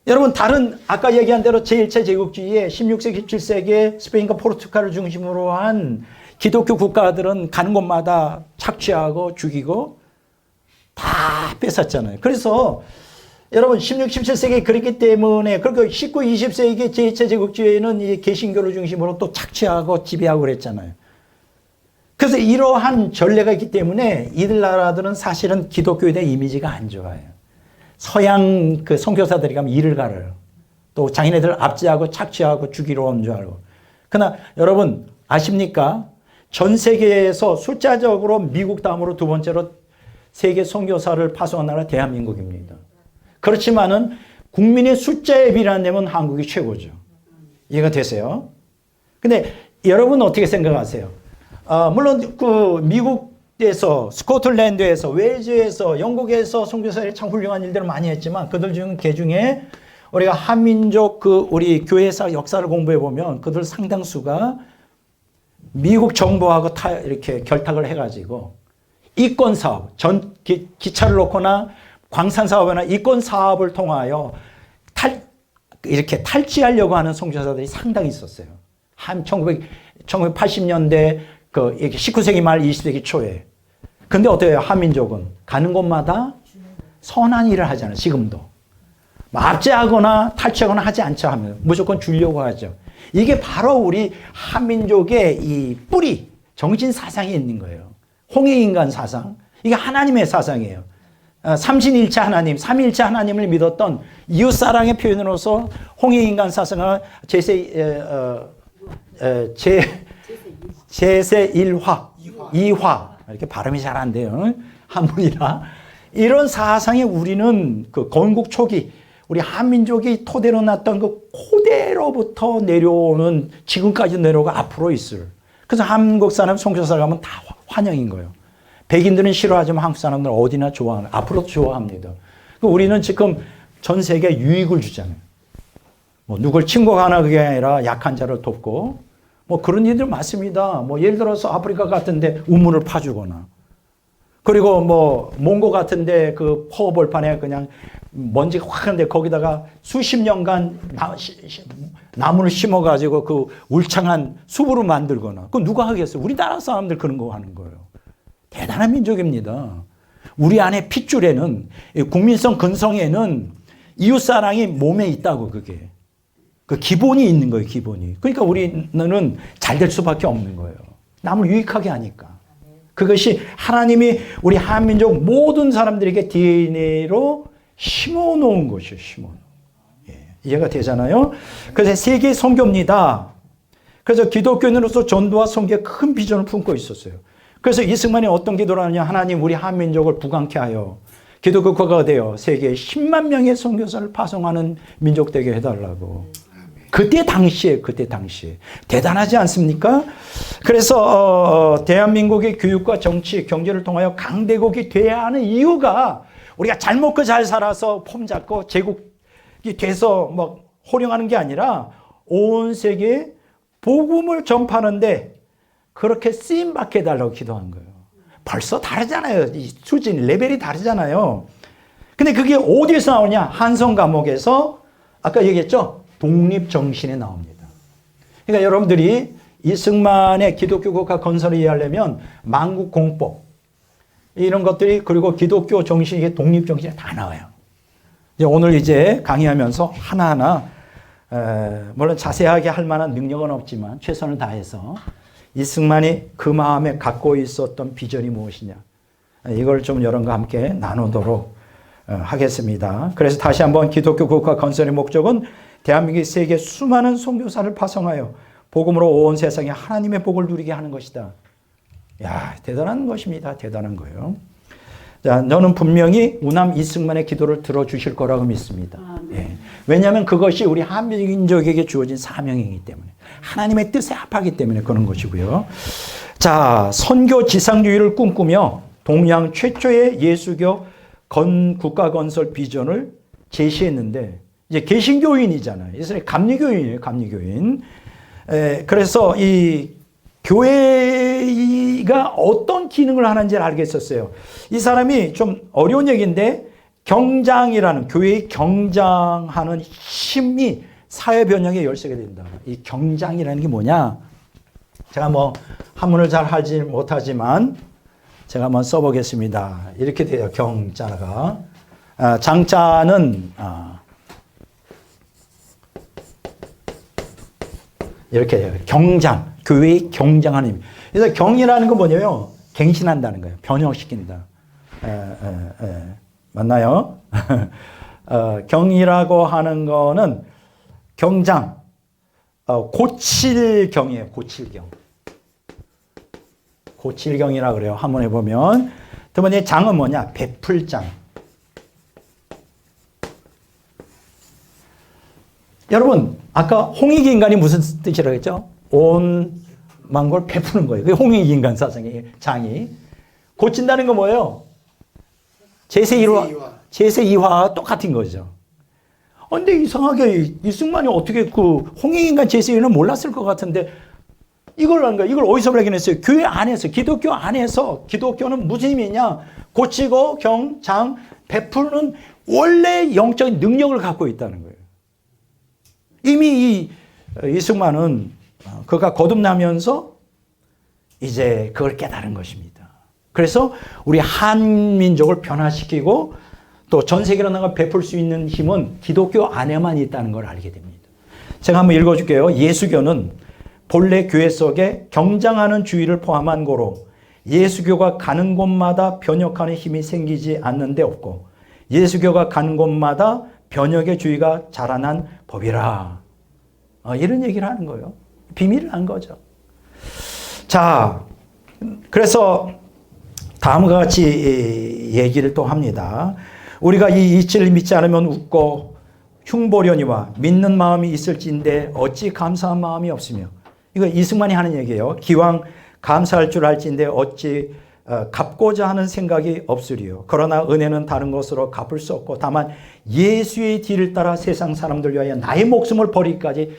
여러분, 다른 아까 얘기한 대로 제1차 제국주의에 16세기, 17세기에 스페인과 포르투갈을 중심으로 한 기독교 국가들은 가는 곳마다 착취하고 죽이고 다 뺏었잖아요. 그래서 여러분 16, 17세기에 그랬기 때문에 그러니까 19, 20세기 제2차 제국주의는 이 개신교를 중심으로 또 착취하고 지배하고 그랬잖아요. 그래서 이러한 전례가 있기 때문에 이들 나라들은 사실은 기독교에 대한 이미지가 안 좋아요. 서양 그 선교사들이 가면 이를 가려요. 또 자기네들 압제하고 착취하고 죽이러 온 줄 알고. 그러나 여러분 아십니까? 전 세계에서 숫자적으로 미국 다음으로 두 번째로 세계 선교사를 파송한 나라가 대한민국입니다. 그렇지만은 국민의 숫자에 비례한다면 한국이 최고죠. 이해가 되세요? 근데 여러분 어떻게 생각하세요? 물론 그 미국에서 스코틀랜드에서 웨일즈에서 영국에서 선교사들이 참 훌륭한 일들을 많이 했지만 그들 중에 우리가 한민족 그 우리 교회사 역사를 공부해 보면 그들 상당수가 미국 정부하고 이렇게 결탁을 해가지고 이권 사업, 기차를 놓거나 광산 사업이나 이권 사업을 통하여 이렇게 탈취하려고 하는 선교사들이 상당히 있었어요. 한 1980년대 그 19세기 말 20세기 초에. 근데 어때요? 한민족은 가는 곳마다 선한 일을 하잖아요. 지금도. 압제하거나 탈취하거나 하지 않죠 하면 무조건 주려고 하죠. 이게 바로 우리 한민족의 이 뿌리, 정신 사상에 있는 거예요. 홍해인간 사상. 이게 하나님의 사상이에요. 삼신일체 하나님, 삼일체 하나님을 믿었던 이웃사랑의 표현으로서 홍해인간 사상을 제세일화, 이화 이렇게 발음이 잘 안 돼요. 한문이라. 이런 사상에 우리는 그 건국 초기 우리 한민족이 토대로 났던 그 고대로부터 내려오는 지금까지 내려오고 앞으로 있을. 그래서 한국 사람 선교사 가면 다 환영인 거예요. 백인들은 싫어하지만 한국 사람들은 어디나 좋아하는, 앞으로도 좋아합니다. 우리는 지금 전 세계에 유익을 주잖아요. 뭐 누굴 침공하나 그게 아니라 약한 자를 돕고 뭐 그런 일들 많습니다. 뭐 예를 들어서 아프리카 같은데 우물을 파주거나 그리고 뭐 몽고 같은데 그 포벌판에 그냥 먼지가 확 하는데 거기다가 수십 년간 나무를 심어가지고 그 울창한 숲으로 만들거나 그거 누가 하겠어요? 우리나라 사람들 그런 거 하는 거예요. 대단한 민족입니다. 우리 안에 핏줄에는 국민성 근성에는 이웃사랑이 몸에 있다고 그게. 그 기본이 있는 거예요. 기본이. 그러니까 우리는 잘 될 수밖에 없는 거예요. 남을 유익하게 하니까. 그것이 하나님이 우리 한민족 모든 사람들에게 DNA로 심어놓은 것이에요. 심어놓은. 예, 이해가 되잖아요. 그래서 세계 선교입니다. 그래서 기독교인으로서 전도와 선교에 큰 비전을 품고 있었어요. 그래서 이승만이 어떤 기도를 하느냐. 하나님 우리 한민족을 부강케 하여 기독교 국가가 되어 세계에 10만 명의 선교사를 파송하는 민족 되게 해달라고. 그때 당시에 대단하지 않습니까? 그래서 대한민국의 교육과 정치, 경제를 통하여 강대국이 돼야 하는 이유가 우리가 잘 먹고 잘 살아서 폼 잡고 제국이 돼서 뭐 호령하는 게 아니라 온 세계에 복음을 전파하는데 그렇게 쓰임 받게 해달라고 기도한 거예요. 벌써 다르잖아요. 이 수준, 레벨이 다르잖아요. 근데 그게 어디에서 나오냐? 한성 과목에서 아까 얘기했죠? 독립정신에 나옵니다. 그러니까 여러분들이 이승만의 기독교 국가 건설을 이해하려면 만국공법 이런 것들이 그리고 기독교 정신이 독립정신이 다 나와요. 오늘 이제 강의하면서 하나하나 물론 자세하게 할 만한 능력은 없지만 최선을 다해서 이승만이 그 마음에 갖고 있었던 비전이 무엇이냐 이걸 좀 여러분과 함께 나누도록 하겠습니다. 그래서 다시 한번 기독교 국가 건설의 목적은 대한민국이 세계 수많은 선교사를 파송하여 복음으로 온 세상에 하나님의 복을 누리게 하는 것이다. 야, 대단한 것입니다. 대단한 거예요. 자, 저는 분명히 우남 이승만의 기도를 들어주실 거라고 믿습니다. 예. 왜냐하면 그것이 우리 한민족에게 주어진 사명이기 때문에 하나님의 뜻에 합하기 때문에 그런 것이고요. 자, 선교 지상주의를 꿈꾸며 동양 최초의 예수교 국가 건설 비전을 제시했는데 이제 개신교인이잖아요. 이스라엘 감리교인이에요. 감리교인. 그래서 이 교회가 어떤 기능을 하는지를 알겠었어요. 이 사람이 좀 어려운 얘기인데 경장이라는 교회의 경장하는 힘이 사회 변혁의 열쇠가 된다. 이 경장이라는 게 뭐냐? 제가 뭐 한문을 잘 하지 못하지만 제가 한번 써보겠습니다. 이렇게 돼요. 경자가. 장자는 이렇게 경장, 교회의 경장하는 의미. 그래서 경이라는 건 뭐냐면 갱신한다는 거예요. 변형시킨다. 맞나요? 경이라고 하는 거는 경장, 고칠경이에요. 고칠경. 고칠경이라고 그래요. 한번 해보면. 두 번째 장은 뭐냐? 베풀장. 여러분, 아까 홍익인간이 무슨 뜻이라고 했죠? 온 만걸 베푸는 거예요. 그게 홍익인간 사상의 장이. 고친다는 건 뭐예요? 제세이화와 똑같은 거죠. 근데 이상하게 이승만이 어떻게 그 홍익인간 제세이화는 몰랐을 것 같은데 이걸 한 거야. 이걸 어디서 발견했어요? 교회 안에서, 기독교 안에서. 기독교는 무슨 의미냐? 고치고 경, 장, 베푸는 원래 영적인 능력을 갖고 있다는 거예요. 이미 이승만은 그가 거듭나면서 이제 그걸 깨달은 것입니다. 그래서 우리 한민족을 변화시키고 또 전 세계로 나가 베풀 수 있는 힘은 기독교 안에만 있다는 걸 알게 됩니다. 제가 한번 읽어줄게요. 예수교는 본래 교회 속에 경장하는 주의를 포함한 거로 예수교가 가는 곳마다 변혁하는 힘이 생기지 않는 데 없고 예수교가 가는 곳마다 변혁의 주의가 자라난 법이라. 이런 얘기를 하는 거예요. 비밀을 한 거죠. 자, 그래서 다음과 같이 얘기를 또 합니다. 우리가 이 이치를 믿지 않으면 웃고 흉보려니와 믿는 마음이 있을진데 어찌 감사한 마음이 없으며. 이거 이승만이 하는 얘기예요. 기왕 감사할 줄 알진데 어찌 갚고자 하는 생각이 없으리요. 그러나 은혜는 다른 것으로 갚을 수 없고 다만 예수의 뒤를 따라 세상 사람들 위하여 나의 목숨을 버리기까지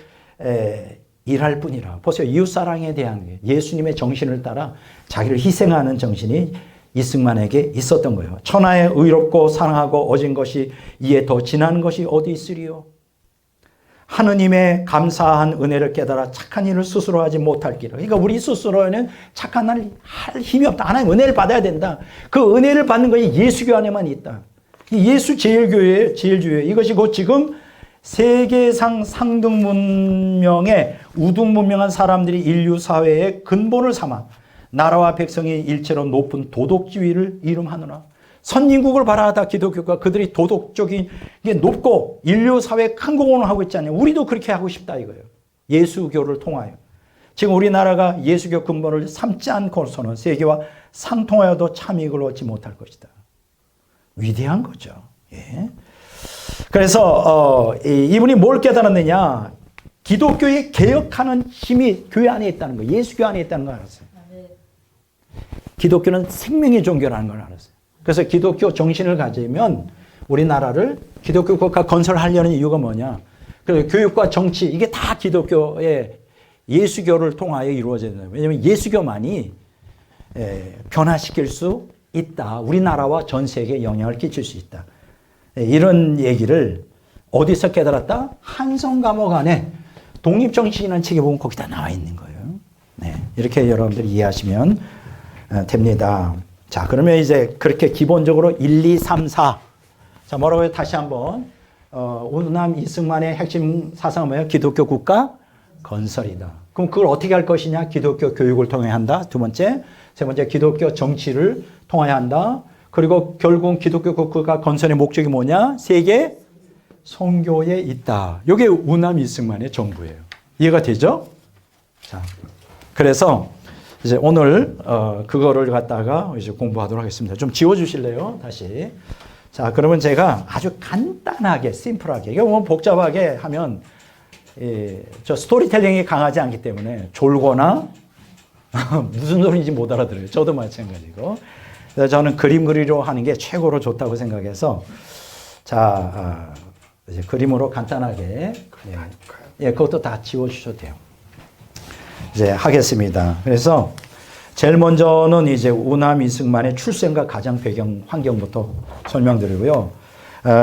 일할 뿐이라. 보세요. 이웃사랑에 대한 게 예수님의 정신을 따라 자기를 희생하는 정신이 이승만에게 있었던 거예요. 천하에 의롭고 사랑하고 어진 것이 이에 더 진한 것이 어디 있으리요. 하느님의 감사한 은혜를 깨달아 착한 일을 스스로 하지 못할 길을. 그러니까 우리 스스로는 착한 일을 할 힘이 없다. 하나님 은혜를 받아야 된다. 그 은혜를 받는 것이 예수교 안에만 있다. 예수 제일교회예요. 제일주의. 이것이 곧 지금 세계상 상등 문명의 우등 문명한 사람들이 인류 사회의 근본을 삼아 나라와 백성이 일체로 높은 도덕지위를 이름하느라. 선진국을 바라다 기독교가 그들이 도덕적인 게 높고 인류 사회에 큰 공헌을 하고 있잖아요. 우리도 그렇게 하고 싶다 이거예요. 예수교를 통하여. 지금 우리나라가 예수교 근본을 삼지 않고서는 세계와 상통하여도 참이익을 얻지 못할 것이다. 위대한 거죠. 예. 그래서 이분이 뭘 깨달았느냐. 기독교의 개혁하는 힘이 교회 안에 있다는 거, 예수교 안에 있다는 걸 알았어요. 기독교는 생명의 종교라는 걸 알았어요. 그래서 기독교 정신을 가지면 우리나라를 기독교 국가 건설하려는 이유가 뭐냐. 그래서 교육과 정치 이게 다 기독교의 예수교를 통하여 이루어져야 된다. 왜냐하면 예수교만이 변화시킬 수 있다. 우리나라와 전 세계에 영향을 끼칠 수 있다. 이런 얘기를 어디서 깨달았다? 한성감옥 안에 독립정신이라는 책에 보면 거기다 나와 있는 거예요. 네, 이렇게 여러분들이 이해하시면 됩니다. 자, 그러면 이제 그렇게 기본적으로 1, 2, 3, 4. 자, 뭐라고요? 다시 한번. 오남 이승만의 핵심 사상은 뭐예요? 기독교 국가 건설이다. 그럼 그걸 어떻게 할 것이냐? 기독교 교육을 통해 한다. 두 번째. 세 번째, 기독교 정치를 통하여 한다. 그리고 결국 기독교 국가 건설의 목적이 뭐냐? 세계 선교에 있다. 이게 우남 이승만의 전부예요. 이해가 되죠? 자, 그래서 이제 오늘 그거를 갖다가 이제 공부하도록 하겠습니다. 좀 지워주실래요? 다시. 자, 그러면 제가 아주 간단하게, 심플하게. 이게 뭐 복잡하게 하면 저 스토리텔링이 강하지 않기 때문에 졸거나 무슨 소리인지 못 알아들어요. 저도 마찬가지고. 그래서 저는 그림 그리로 하는 게 최고로 좋다고 생각해서 자, 이제 그림으로 간단하게 그것도 다 지워주셔도 돼요. 이제 하겠습니다. 그래서 제일 먼저는 이제 우남 이승만의 출생과 가정 배경 환경부터 설명드리고요.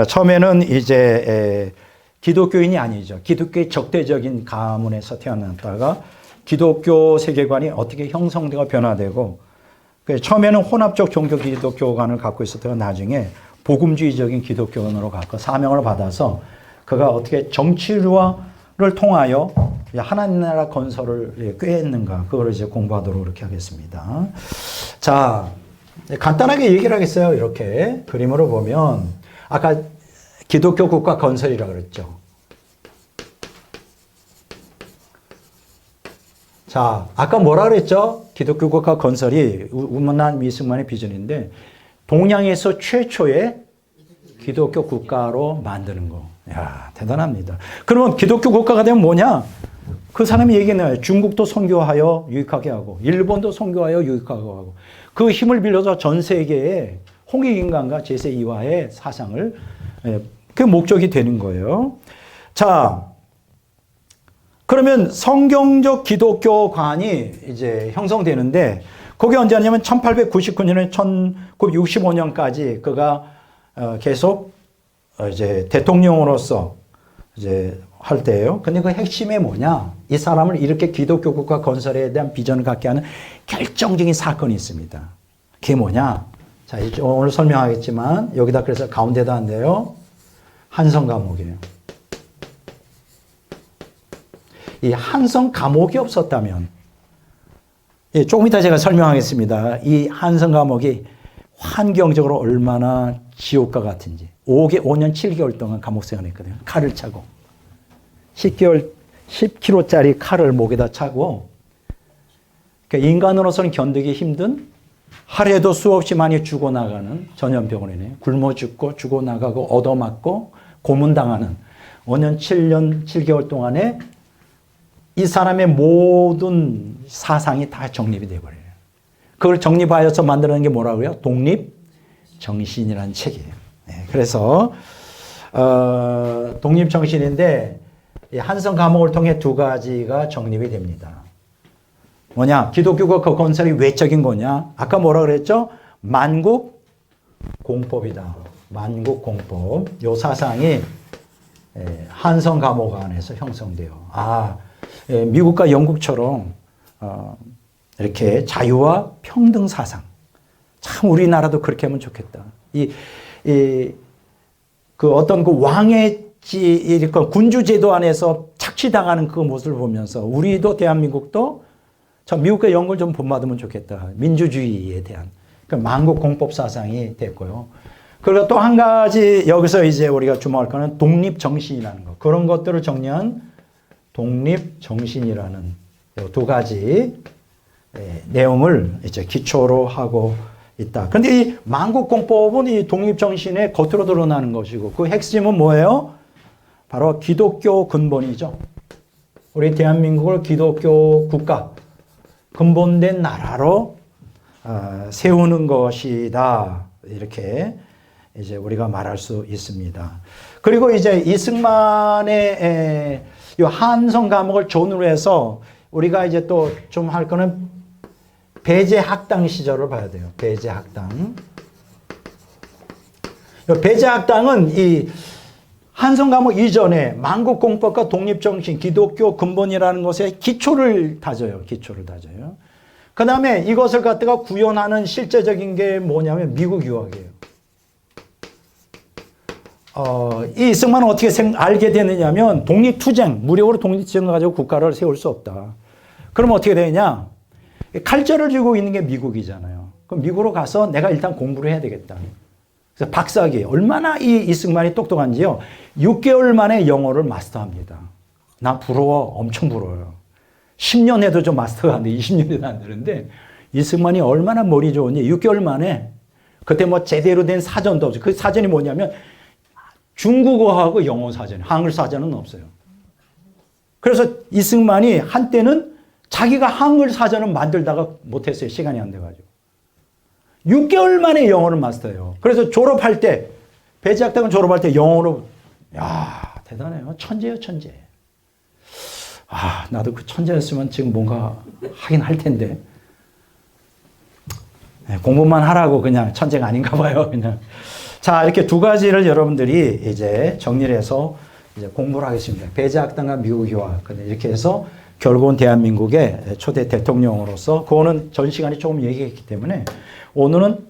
처음에는 이제 기독교인이 아니죠. 기독교의 적대적인 가문에서 태어났다가 기독교 세계관이 어떻게 형성되고 변화되고 처음에는 혼합적 종교 기독교관을 갖고 있었다가 나중에 복음주의적인 기독교인으로 갔고 사명을 받아서 그가 어떻게 정치를 통하여 하나님 나라 건설을 꾀했는가 그걸 이제 공부하도록 이렇게 하겠습니다. 자, 간단하게 얘기를 하겠어요. 이렇게 그림으로 보면 아까 기독교 국가 건설이라고 그랬죠. 자, 아까 뭐라 그랬죠? 기독교 국가 건설이 우문난 이승만의 비전인데 동양에서 최초의 기독교 국가로 만드는 거. 야, 대단합니다. 그러면 기독교 국가가 되면 뭐냐? 그 사람이 얘기해요. 중국도 선교하여 유익하게 하고 일본도 선교하여 유익하게 하고 그 힘을 빌려서 전 세계에 홍익인간과 제세2화의 사상을 그 목적이 되는 거예요. 자, 그러면 성경적 기독교관이 이제 형성되는데 그게 언제 하냐면 1899년에 1965년까지 그가 계속 이제 대통령으로서 이제 할 때예요. 근데 그 핵심이 뭐냐? 이 사람을 이렇게 기독교 국가 건설에 대한 비전을 갖게 하는 결정적인 사건이 있습니다. 그게 뭐냐? 자, 오늘 설명하겠지만 여기다 그래서 가운데다 한대요. 한성 감옥이에요. 이 한성 감옥이 없었다면 조금 이따 제가 설명하겠습니다. 이 한성 감옥이 환경적으로 얼마나 지옥과 같은지 5년 7개월 동안 감옥 생활했거든요. 칼을 차고 10kg짜리 칼을 목에다 차고 그러니까 인간으로서는 견디기 힘든 하루에도 수없이 많이 죽어나가는 전염병원이네. 굶어 죽고 죽어나가고 얻어맞고 고문당하는 5년 7년 7개월 동안에 이 사람의 모든 사상이 다 정립이 되어버려요. 그걸 정립하여서 만드는 게 뭐라고요? 독립정신이라는 책이에요. 네, 그래서 독립정신인데 한성 감옥을 통해 두 가지가 정립이 됩니다. 뭐냐? 기독교가 그 건설이 외적인 거냐? 아까 뭐라 그랬죠? 만국공법이다. 만국공법. 요 사상이 한성 감옥 안에서 형성돼요. 미국과 영국처럼 이렇게 자유와 평등 사상. 참 우리나라도 그렇게 하면 좋겠다. 그 어떤 그 왕의 군주 제도 안에서 착취당하는 그 모습을 보면서 우리도 대한민국도 참 미국과 영국을 좀 본받으면 좋겠다. 민주주의에 대한 그러니까 만국공법 사상이 됐고요. 그리고 또 한 가지 여기서 이제 우리가 주목할 거는 독립정신이라는 거. 그런 것들을 정리한 독립정신이라는 두 가지 내용을 이제 기초로 하고 있다. 그런데 이 만국공법은 이 독립정신의 겉으로 드러나는 것이고 그 핵심은 뭐예요? 바로 기독교 근본이죠. 우리 대한민국을 기독교 국가, 근본된 나라로 세우는 것이다. 이렇게 이제 우리가 말할 수 있습니다. 그리고 이제 이승만의 이 한성 감옥을 전후로 해서 우리가 이제 또 좀 할 거는 배제학당 시절을 봐야 돼요. 배제학당. 배제학당은 이 한성 감옥 이전에 만국공법과 독립정신, 기독교 근본이라는 것에 기초를 다져요. 기초를 다져요. 그 다음에 이것을 갖다가 구현하는 실제적인 게 뭐냐면 미국 유학이에요. 이 이승만은 어떻게 알게 되느냐면 독립투쟁, 무력으로 독립투쟁을 가지고 국가를 세울 수 없다. 그럼 어떻게 되느냐? 칼자를 쥐고 있는 게 미국이잖아요. 그럼 미국으로 가서 내가 일단 공부를 해야 되겠다. 그래서 박사학위. 얼마나 이 이승만이 똑똑한지요. 6개월 만에 영어를 마스터합니다. 나 부러워. 엄청 부러워요. 10년 해도 좀 마스터가 안 돼. 20년 해도 안 되는데 이승만이 얼마나 머리 좋으니 6개월 만에 그때 뭐 제대로 된 사전도 없어요. 그 사전이 뭐냐면 중국어하고 영어 사전, 한글 사전은 없어요. 그래서 이승만이 한때는 자기가 한글 사전을 만들다가 못했어요. 시간이 안 돼가지고. 6개월 만에 영어를 마스터해요. 그래서 졸업할 때, 배제학당을 졸업할 때 영어로, 야 대단해요. 천재예요, 천재. 나도 그 천재였으면 지금 뭔가 하긴 할 텐데. 공부만 하라고 그냥 천재가 아닌가 봐요, 그냥. 자, 이렇게 두 가지를 여러분들이 이제 정리를 해서 이제 공부를 하겠습니다. 배제학당과 미국 유학. 이렇게 해서 결국은 대한민국의 초대 대통령으로서, 그거는 전 시간에 조금 얘기했기 때문에 오늘은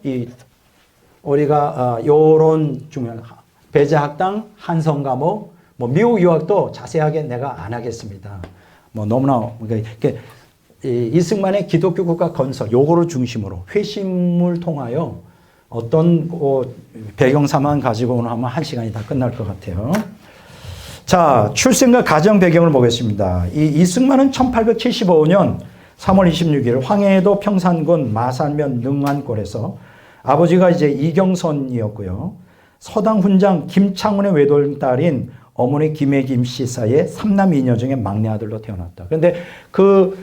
우리가 요런 중요한 배제학당, 한성 과목, 뭐 미국 유학도 자세하게 내가 안 하겠습니다. 뭐 너무나 이렇게 이승만의 기독교 국가 건설 요거를 중심으로 회심을 통하여 어떤 배경사만 가지고는 하면 한 시간이 다 끝날 것 같아요. 자, 출생과 가정 배경을 보겠습니다. 이 이승만은 1875년 3월 26일 황해도 평산군 마산면 능안골에서 아버지가 이제 이경선이었고요. 서당 훈장 김창훈의 외동딸인 어머니 김혜김 씨 사이에 삼남 이녀 중에 막내 아들로 태어났다. 그런데 그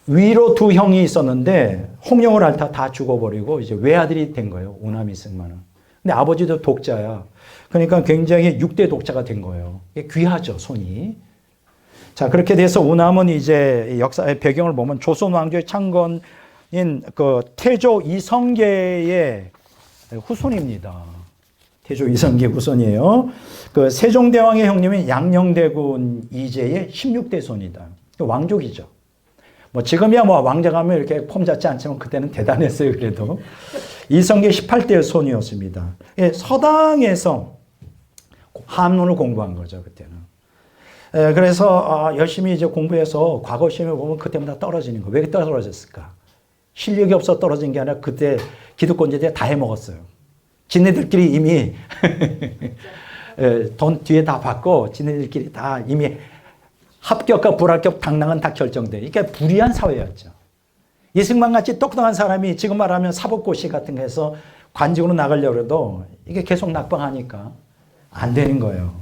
위로 두 형이 있었는데 홍영을 앓다 다 죽어버리고 이제 외아들이 된 거예요. 우남 이승만은. 근데 아버지도 독자야. 그러니까 굉장히 6대 독자가 된 거예요. 이게 귀하죠, 손이. 자, 그렇게 돼서 우남은 이제 역사의 배경을 보면 조선 왕조의 창건인 그 태조 이성계의 후손입니다. 태조 이성계 후손이에요. 그 세종대왕의 형님인 양녕대군 이제의 16대 손이다. 왕족이죠. 뭐 지금이야 뭐 왕자가면 이렇게 폼 잡지 않지만 그때는 대단했어요. 그래도 이성계 18대 손이었습니다. 서당에서 한문을 공부한 거죠 그때는. 그래서 열심히 이제 공부해서 과거 시험에 보면 그때마다 떨어지는 거. 왜 떨어졌을까? 실력이 없어 떨어진 게 아니라 그때 기득권자들이 다 해먹었어요. 지네들끼리 이미 돈 뒤에 다 받고 지네들끼리 다 이미 합격과 불합격 당락은 다 결정돼. 그러니까 불의한 사회였죠. 이승만 같이 똑똑한 사람이 지금 말하면 사법고시 같은 거 해서 관직으로 나가려고 해도 이게 계속 낙방하니까 안 되는 거예요.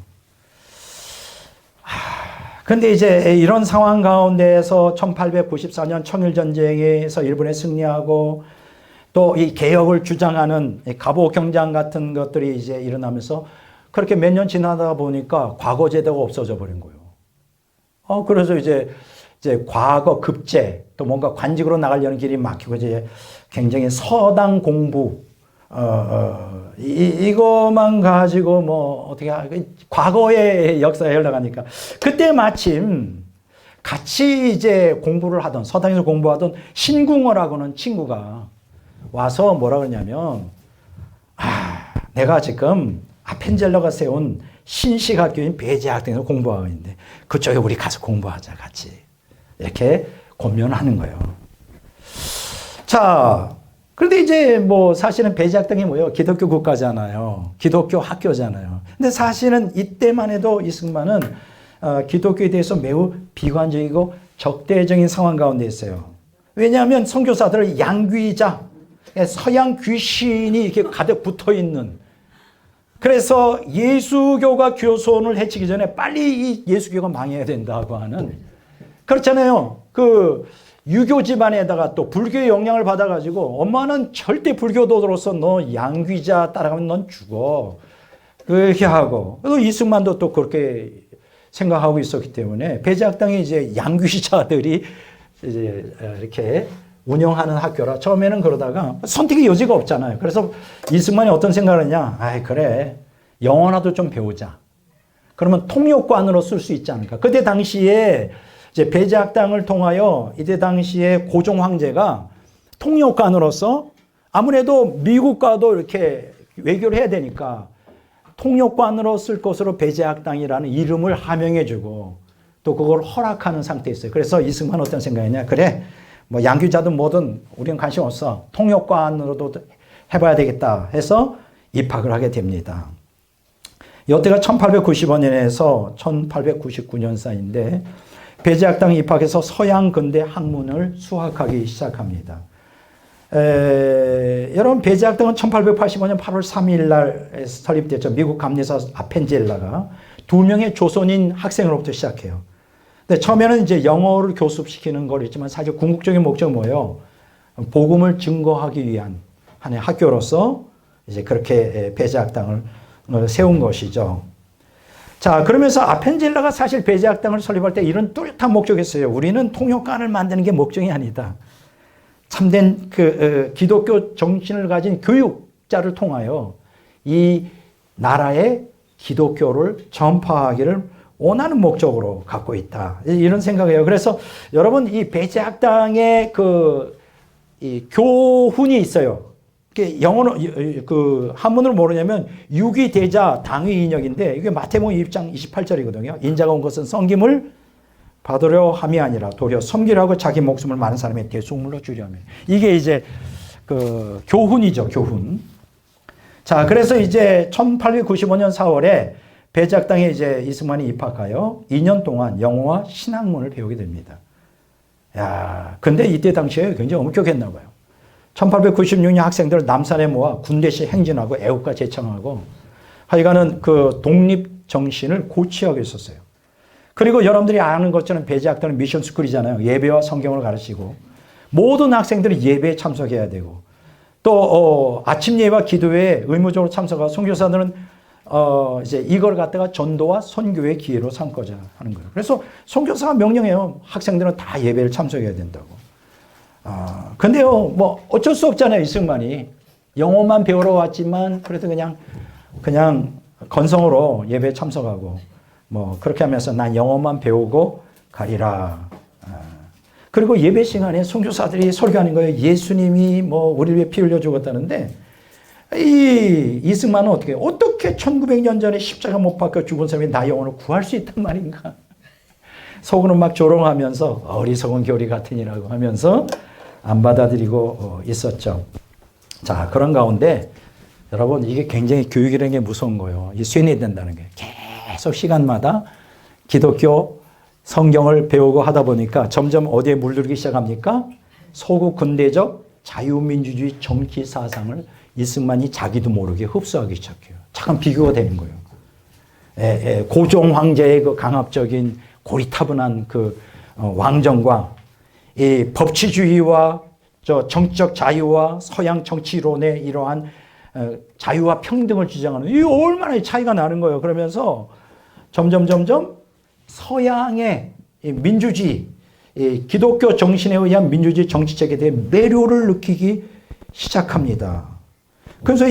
근데 이제 이런 상황 가운데에서 1894년 청일전쟁에서 일본에 승리하고 또 이 개혁을 주장하는 갑오경장 같은 것들이 이제 일어나면서 그렇게 몇 년 지나다 보니까 과거 제도가 없어져 버린 거예요. 그래서 이제 과거 급제 또 뭔가 관직으로 나가려는 길이 막히고 이제 굉장히 서당 공부 이거만 가지고 뭐 어떻게 과거의 역사에 흘러가니까 그때 마침 같이 이제 공부를 하던 서당에서 공부하던 신궁어라고는 친구가 와서 뭐라 그러냐면 내가 지금 아펜젤러가 세운 신식학교인 배제학당에서 공부하고 있는데 그쪽에 우리 가서 공부하자 같이 이렇게 권면하는 거예요. 자, 그런데 이제 뭐 사실은 배제학당이 뭐예요? 기독교 국가잖아요. 기독교 학교잖아요. 근데 사실은 이때만 해도 이승만은 기독교에 대해서 매우 비관적이고 적대적인 상황 가운데 있어요. 왜냐하면 선교사들을 양귀자, 서양 귀신이 이렇게 가득 붙어 있는. 그래서 예수교가 교손을 해치기 전에 빨리 이 예수교가 망해야 된다고 하는. 그렇잖아요. 그 유교 집안에다가 또 불교의 영향을 받아가지고 엄마는 절대 불교도로서 너 양귀자 따라가면 넌 죽어. 그렇게 하고. 그래서 이승만도 또 그렇게 생각하고 있었기 때문에 배제학당이 이제 양귀자들이 이제 이렇게 운영하는 학교라 처음에는 그러다가 선택의 여지가 없잖아요. 그래서 이승만이 어떤 생각을 했냐. 그래. 영어라도 좀 배우자. 그러면 통역관으로 쓸 수 있지 않을까. 그때 당시에 이제 배제학당을 통하여 이때 당시에 고종 황제가 통역관으로서 아무래도 미국과도 이렇게 외교를 해야 되니까 통역관으로 쓸 것으로 배제학당이라는 이름을 하명해주고 또 그걸 허락하는 상태에 있어요. 그래서 이승만은 어떤 생각이냐. 그래. 뭐 양귀자든 뭐든 우리는 관심 없어. 통역관으로도 해봐야 되겠다 해서 입학을 하게 됩니다. 이때가 1895년에서 1899년 사이인데 배제학당에 입학해서 서양 근대 학문을 수학하기 시작합니다. 여러분 배제학당은 1885년 8월 3일 날 설립됐죠. 미국 감리사 아펜젤라가 2명의 조선인 학생으로부터 시작해요. 근데 처음에는 이제 영어를 교습시키는 거였지만 사실 궁극적인 목적은 뭐예요? 복음을 증거하기 위한 하나의 학교로서 이제 그렇게 배제학당을 세운 것이죠. 자, 그러면서 아펜젤라가 사실 배제학당을 설립할 때 이런 뚜렷한 목적이 있어요. 우리는 통역관을 만드는 게 목적이 아니다. 참된 기독교 정신을 가진 교육자를 통하여 이 나라의 기독교를 전파하기를 원하는 목적으로 갖고 있다. 이런 생각이에요. 그래서 여러분 이 배제학당에 이 교훈이 있어요. 영어로 그 한문으로 모르냐면 유기대자 당위인역인데 이게 마태복음 2장 28절이거든요. 인자가 온 것은 섬김을 받으려 함이 아니라 도리어 섬기려 하고 자기 목숨을 많은 사람의 대속물로 주려 함이라. 이게 이제 그 교훈이죠, 교훈. 자, 그래서 이제 1895년 4월에 배작당에 이제 이승만이 입학하여 2년 동안 영어와 신학문을 배우게 됩니다. 야, 근데 이때 당시에 굉장히 엄격했나 봐요. 1896년 학생들을 남산에 모아 군대시 행진하고 애국가 제창하고 하여간은 그 독립 정신을 고취하고 있었어요. 그리고 여러분들이 아는 것처럼 배제학교는 미션 스쿨이잖아요. 예배와 성경을 가르치고 모든 학생들이 예배에 참석해야 되고 또 아침 예배와 기도회에 의무적으로 참석하고 선교사들은 이제 이걸 갖다가 전도와 선교의 기회로 삼고자 하는 거예요. 그래서 선교사가 명령해요. 학생들은 다 예배를 참석해야 된다고. 근데요, 뭐 어쩔 수 없잖아요. 이승만이 영어만 배우러 왔지만 그래도 그냥 건성으로 예배에 참석하고 뭐 그렇게 하면서 난 영어만 배우고 가리라. 그리고 예배 시간에 선교사들이 설교하는 거예요. 예수님이 뭐 우리를 위해 피 흘려 죽었다는데 이승만은 어떻게 1900년 전에 십자가 못 박혀 죽은 사람이 나 영혼을 구할 수 있단 말인가? 속으로 막 조롱하면서 어리석은 교리 같으니라고 하면서 안 받아들이고 있었죠. 자, 그런 가운데 여러분 이게 굉장히 교육이라는 게 무서운 거예요. 이 쇠뇌된다는 게 계속 시간마다 기독교 성경을 배우고 하다 보니까 점점 어디에 물들기 시작합니까? 소국 근대적 자유민주주의 정치 사상을 이승만이 자기도 모르게 흡수하기 시작해요. 잠깐 비교가 되는 거예요. 고종 황제의 그 강압적인 고리타분한 그 왕정과 이 법치주의와 정치적 자유와 서양 정치론의 이러한 자유와 평등을 주장하는 이 얼마나 차이가 나는 거예요. 그러면서 점점 서양의 민주주의, 기독교 정신에 의한 민주주의 정치책에 대해 매료를 느끼기 시작합니다. 그래서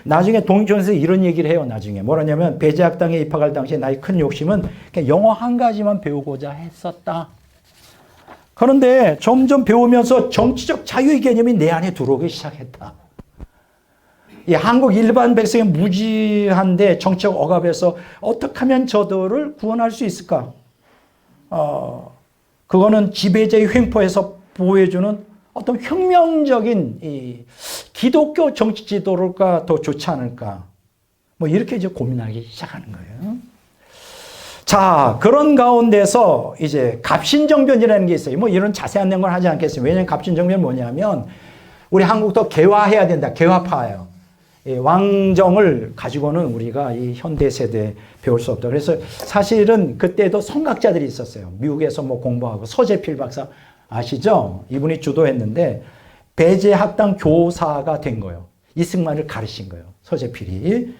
나중에 독립전에서 이런 얘기를 해요. 나중에 뭐라냐면 배제학당에 입학할 당시에 나의 큰 욕심은 그냥 영어 한 가지만 배우고자 했었다. 그런데 점점 배우면서 정치적 자유의 개념이 내 안에 들어오기 시작했다. 이 한국 일반 백성이 무지한데 정치적 억압에서 어떻게 하면 저들을 구원할 수 있을까? 그거는 지배자의 횡포에서 보호해주는 어떤 혁명적인 이 기독교 정치 지도가 더 좋지 않을까? 뭐 이렇게 이제 고민하기 시작하는 거예요. 자, 그런 가운데서 이제 갑신정변이라는 게 있어요. 뭐 이런 자세한 내용을 하지 않겠습니다. 왜냐하면 갑신정변이 뭐냐면 우리 한국도 개화해야 된다. 개화파예요. 왕정을 가지고는 우리가 이 현대 세대에 배울 수 없다. 그래서 사실은 그때도 선각자들이 있었어요. 미국에서 뭐 공부하고 서재필 박사 아시죠? 이분이 주도했는데 배제학당 교사가 된 거예요. 이승만을 가르친 거예요. 서재필이.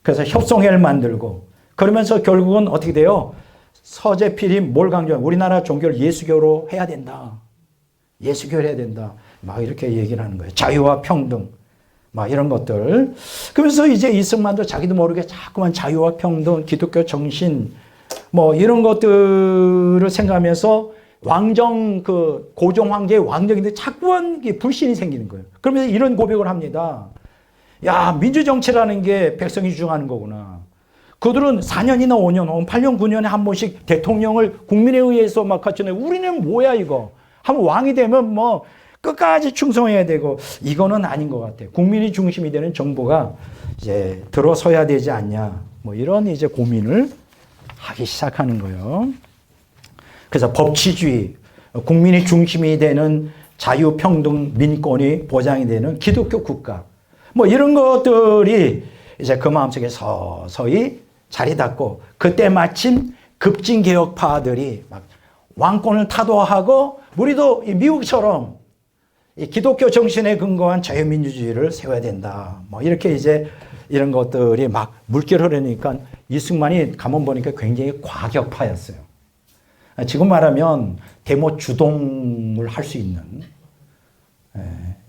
그래서 협성회를 만들고 그러면서 결국은 어떻게 돼요? 서재필이 뭘 강조해요? 우리나라 종교를 예수교로 해야 된다. 예수교를 해야 된다. 막 이렇게 얘기를 하는 거예요. 자유와 평등. 막 이런 것들. 그래서 이제 이승만도 자기도 모르게 자꾸만 자유와 평등, 기독교 정신, 뭐 이런 것들을 생각하면서 왕정, 그 고종 황제의 왕정인데 자꾸만 불신이 생기는 거예요. 그러면서 이런 고백을 합니다. 야, 민주정치라는 게 백성이 주장하는 거구나. 그들은 4년이나 5년, 8년, 9년에 한 번씩 대통령을 국민에 의해서 막 갖추네. 우리는 뭐야, 이거. 한번 왕이 되면 뭐 끝까지 충성해야 되고, 이거는 아닌 것 같아. 국민이 중심이 되는 정부가 이제 들어서야 되지 않냐. 뭐 이런 이제 고민을 하기 시작하는 거예요. 그래서 법치주의, 국민이 중심이 되는 자유, 평등, 민권이 보장이 되는 기독교 국가. 뭐 이런 것들이 이제 그 마음속에 서서히 자리 잡고, 그때 마침 급진개혁파들이 막 왕권을 타도하고, 우리도 미국처럼 이 기독교 정신에 근거한 자유민주주의를 세워야 된다. 뭐 이렇게 이제 이런 것들이 막 물결 흐르니까 이승만이 가만 보니까 굉장히 과격파였어요. 지금 말하면 데모 주동을 할 수 있는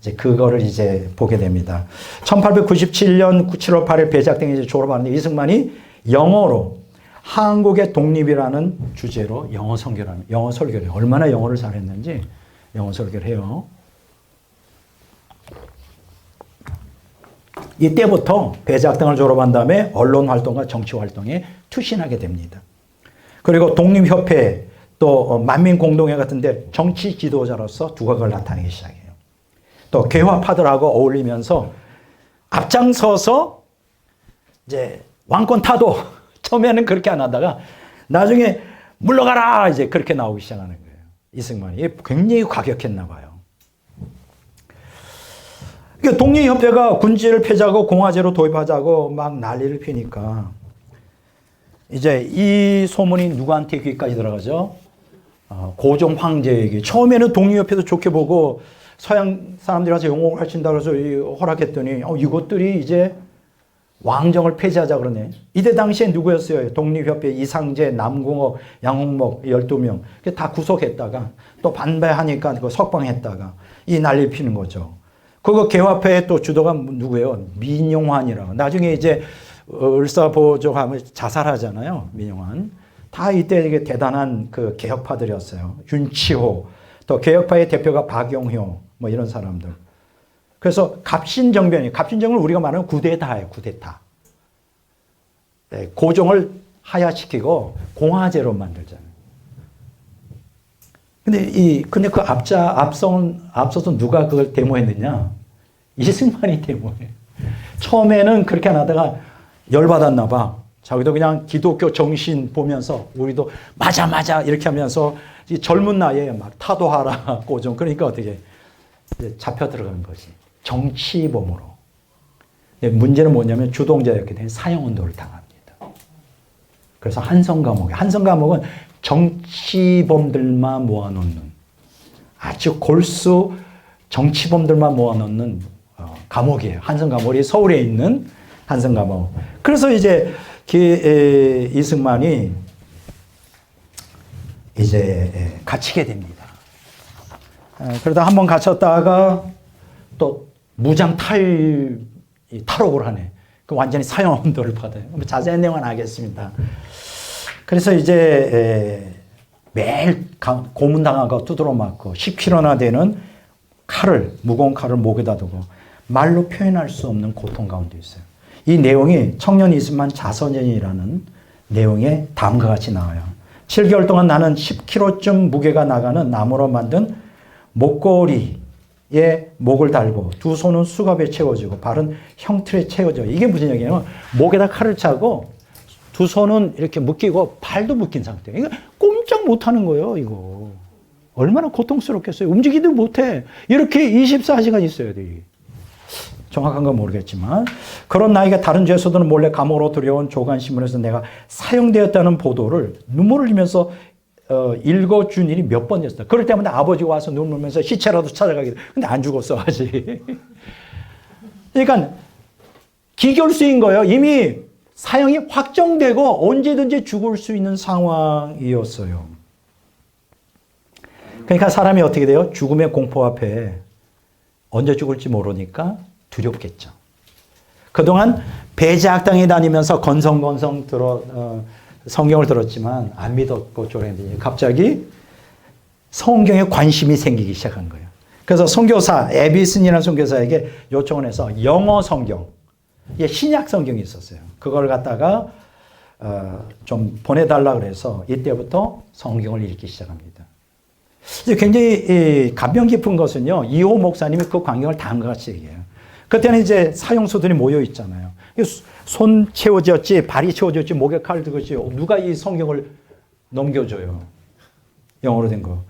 이제 그거를 이제 보게 됩니다. 1897년 7월 8일 배작당에 이제 졸업하는데 이승만이 영어로 한국의 독립이라는 주제로 영어 설교를 해요. 얼마나 영어를 잘했는지 영어 설교를 해요. 이때부터 배작당을 졸업한 다음에 언론 활동과 정치 활동에 투신하게 됩니다. 그리고 독립협회 또 만민공동회 같은 데 정치 지도자로서 두각을 나타내기 시작해요. 또 개화파들하고 어울리면서 앞장서서 이제 왕권 타도 처음에는 그렇게 안 하다가 나중에 물러가라 이제 그렇게 나오기 시작하는 거예요. 이승만이 굉장히 과격했나 봐요. 그러니까 독립협회가 군지를 폐지하고 공화제로 도입하자고 막 난리를 피니까 이제 이 소문이 누구한테 귀까지 들어가죠? 고종 황제에게. 처음에는 독립협회도 좋게 보고 서양 사람들이 와서 영어를 하신다 그래서 허락했더니 이것들이 이제 왕정을 폐지하자 그러네. 이때 당시에 누구였어요? 독립협회 이상재, 남궁옥, 양홍목 12명. 다 구속했다가 또 반대하니까 그 석방했다가 이 난리 피는 거죠. 그거 개화파의 또 주도가 누구예요? 민용환이라고. 나중에 이제 을사보조하면 자살하잖아요. 민용환. 다 이때 이게 대단한 그 개혁파들이었어요. 윤치호, 또 개혁파의 대표가 박용효, 뭐 이런 사람들. 그래서 갑신정변이, 갑신정은 우리가 말하는 쿠데타예요, 쿠데타. 네, 고종을 하야시키고 공화제로 만들잖아요. 근데 그 앞서서 누가 그걸 데모했느냐? 이승만이 데모해. 처음에는 그렇게 안 하다가 열받았나 봐. 자기도 그냥 기독교 정신 보면서 우리도 맞아 이렇게 하면서 이 젊은 나이에 막 타도하라 고종. 그러니까 어떻게 이제 잡혀 들어가는 거지. 정치범으로. 문제는 뭐냐면 주동자였기 때문에 사형운동을 당합니다. 그래서 한성감옥은 정치범들만 모아놓는 아주 골수 정치범들만 모아놓는 감옥이에요. 한성감옥이 서울에 있는 한성감옥. 그래서 이제 이승만이 이제 갇히게 됩니다. 그러다 한번 갇혔다가 또 무장 탈옥을 하네. 그 완전히 사형운동을 받아요. 자세한 내용은 알겠습니다. 그래서 이제 매일 고문당하고 두드러 맞고 10kg나 되는 무거운 칼을 목에다 두고 말로 표현할 수 없는 고통 가운데 있어요. 이 내용이 청년 이승만 자서전이라는 내용에 다음과 같이 나와요. 7개월 동안 나는 10kg쯤 무게가 나가는 나무로 만든 목걸이에 목을 달고 두 손은 수갑에 채워지고 발은 형틀에 채워져. 이게 무슨 얘기냐면 목에다 칼을 차고 두 손은 이렇게 묶이고 발도 묶인 상태예요. 이거 꼼짝 못하는 거예요. 이거 얼마나 고통스럽겠어요. 움직이도 못해. 이렇게 24시간 있어야 돼. 정확한 건 모르겠지만 그런 나이가 다른 죄수들은 몰래 감옥으로 들여온 조간신문에서 내가 사형되었다는 보도를 눈물을 흘리면서 읽어준 일이 몇 번이었어요. 그럴 때마다 아버지가 와서 눈물 흘리면서 시체라도 찾아가게 돼. 근데 안 죽었어 아직. 그러니까 기결수인 거예요. 이미 사형이 확정되고 언제든지 죽을 수 있는 상황이었어요. 그러니까 사람이 어떻게 돼요? 죽음의 공포 앞에 언제 죽을지 모르니까 두렵겠죠. 그동안 배제학당에 다니면서 건성건성 성경을 들었지만 안 믿었고 졸았는데 갑자기 성경에 관심이 생기기 시작한 거예요. 그래서 선교사 에비슨이라는 선교사에게 요청을 해서 영어 성경, 신약 성경이 있었어요. 그걸 갖다가 좀 보내달라 그래서 이때부터 성경을 읽기 시작합니다. 굉장히 감명 깊은 것은요, 이호 목사님이 그 광경을 다음과 같이 얘기해요. 그때는 이제 사형수들이 모여 있잖아요. 손 채워졌지, 발이 채워졌지, 목에 칼 들었지. 누가 이 성경을 넘겨줘요? 영어로 된 거.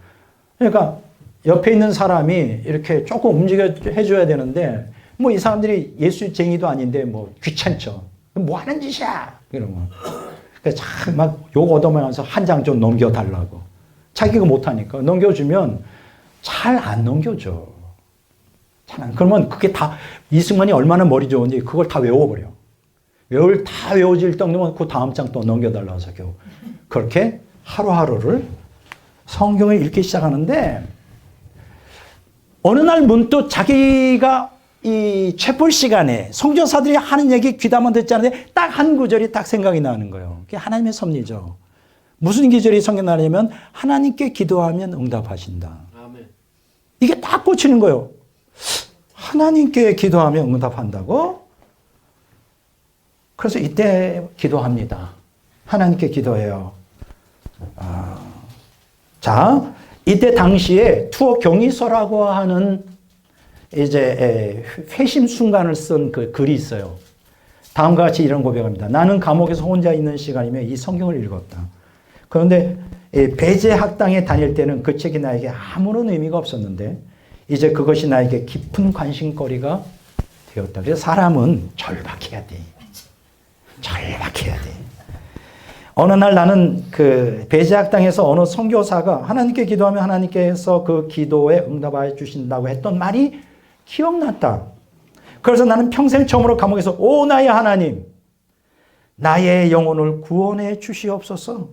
그러니까 옆에 있는 사람이 이렇게 조금 움직여 해줘야 되는데, 뭐 이 사람들이 예수쟁이도 아닌데 뭐 귀찮죠. 뭐 하는 짓이야? 이러면. 그래서 막 욕 얻어먹으면서 한 장 좀 넘겨달라고. 자기가 못하니까. 넘겨주면 잘 안 넘겨줘. 그러면 그게 다 이승만이 얼마나 머리 좋은지 그걸 다 외워버려. 다 외워질 정도면 그 다음 장 또 넘겨달라고 해서 겨우. 그렇게 하루하루를 성경을 읽기 시작하는데 어느 날 문득 자기가 이 체포 시간에 선교사들이 하는 얘기 귀담아 듣지 않는데 딱 한 구절이 딱 생각이 나는 거예요. 그게 하나님의 섭리죠. 무슨 기절이 성경에 나냐면 하나님께 기도하면 응답하신다. 아멘. 이게 딱 꽂히는 거예요. 하나님께 기도하면 응답한다고? 그래서 이때 기도합니다. 하나님께 기도해요. 자, 이때 당시에 투어 경위서라고 하는 이제 회심 순간을 쓴 그 글이 있어요. 다음과 같이 이런 고백합니다. 나는 감옥에서 혼자 있는 시간이며 이 성경을 읽었다. 그런데 배제 학당에 다닐 때는 그 책이 나에게 아무런 의미가 없었는데 이제 그것이 나에게 깊은 관심거리가 되었다. 그래서 사람은 절박해야 돼. 절박해야 돼. 어느 날 나는 그 배제 학당에서 어느 선교사가 하나님께 기도하면 하나님께서 그 기도에 응답해 주신다고 했던 말이 기억났다. 그래서 나는 평생 처음으로 감옥에서 오 나의 하나님, 나의 영혼을 구원해 주시옵소서.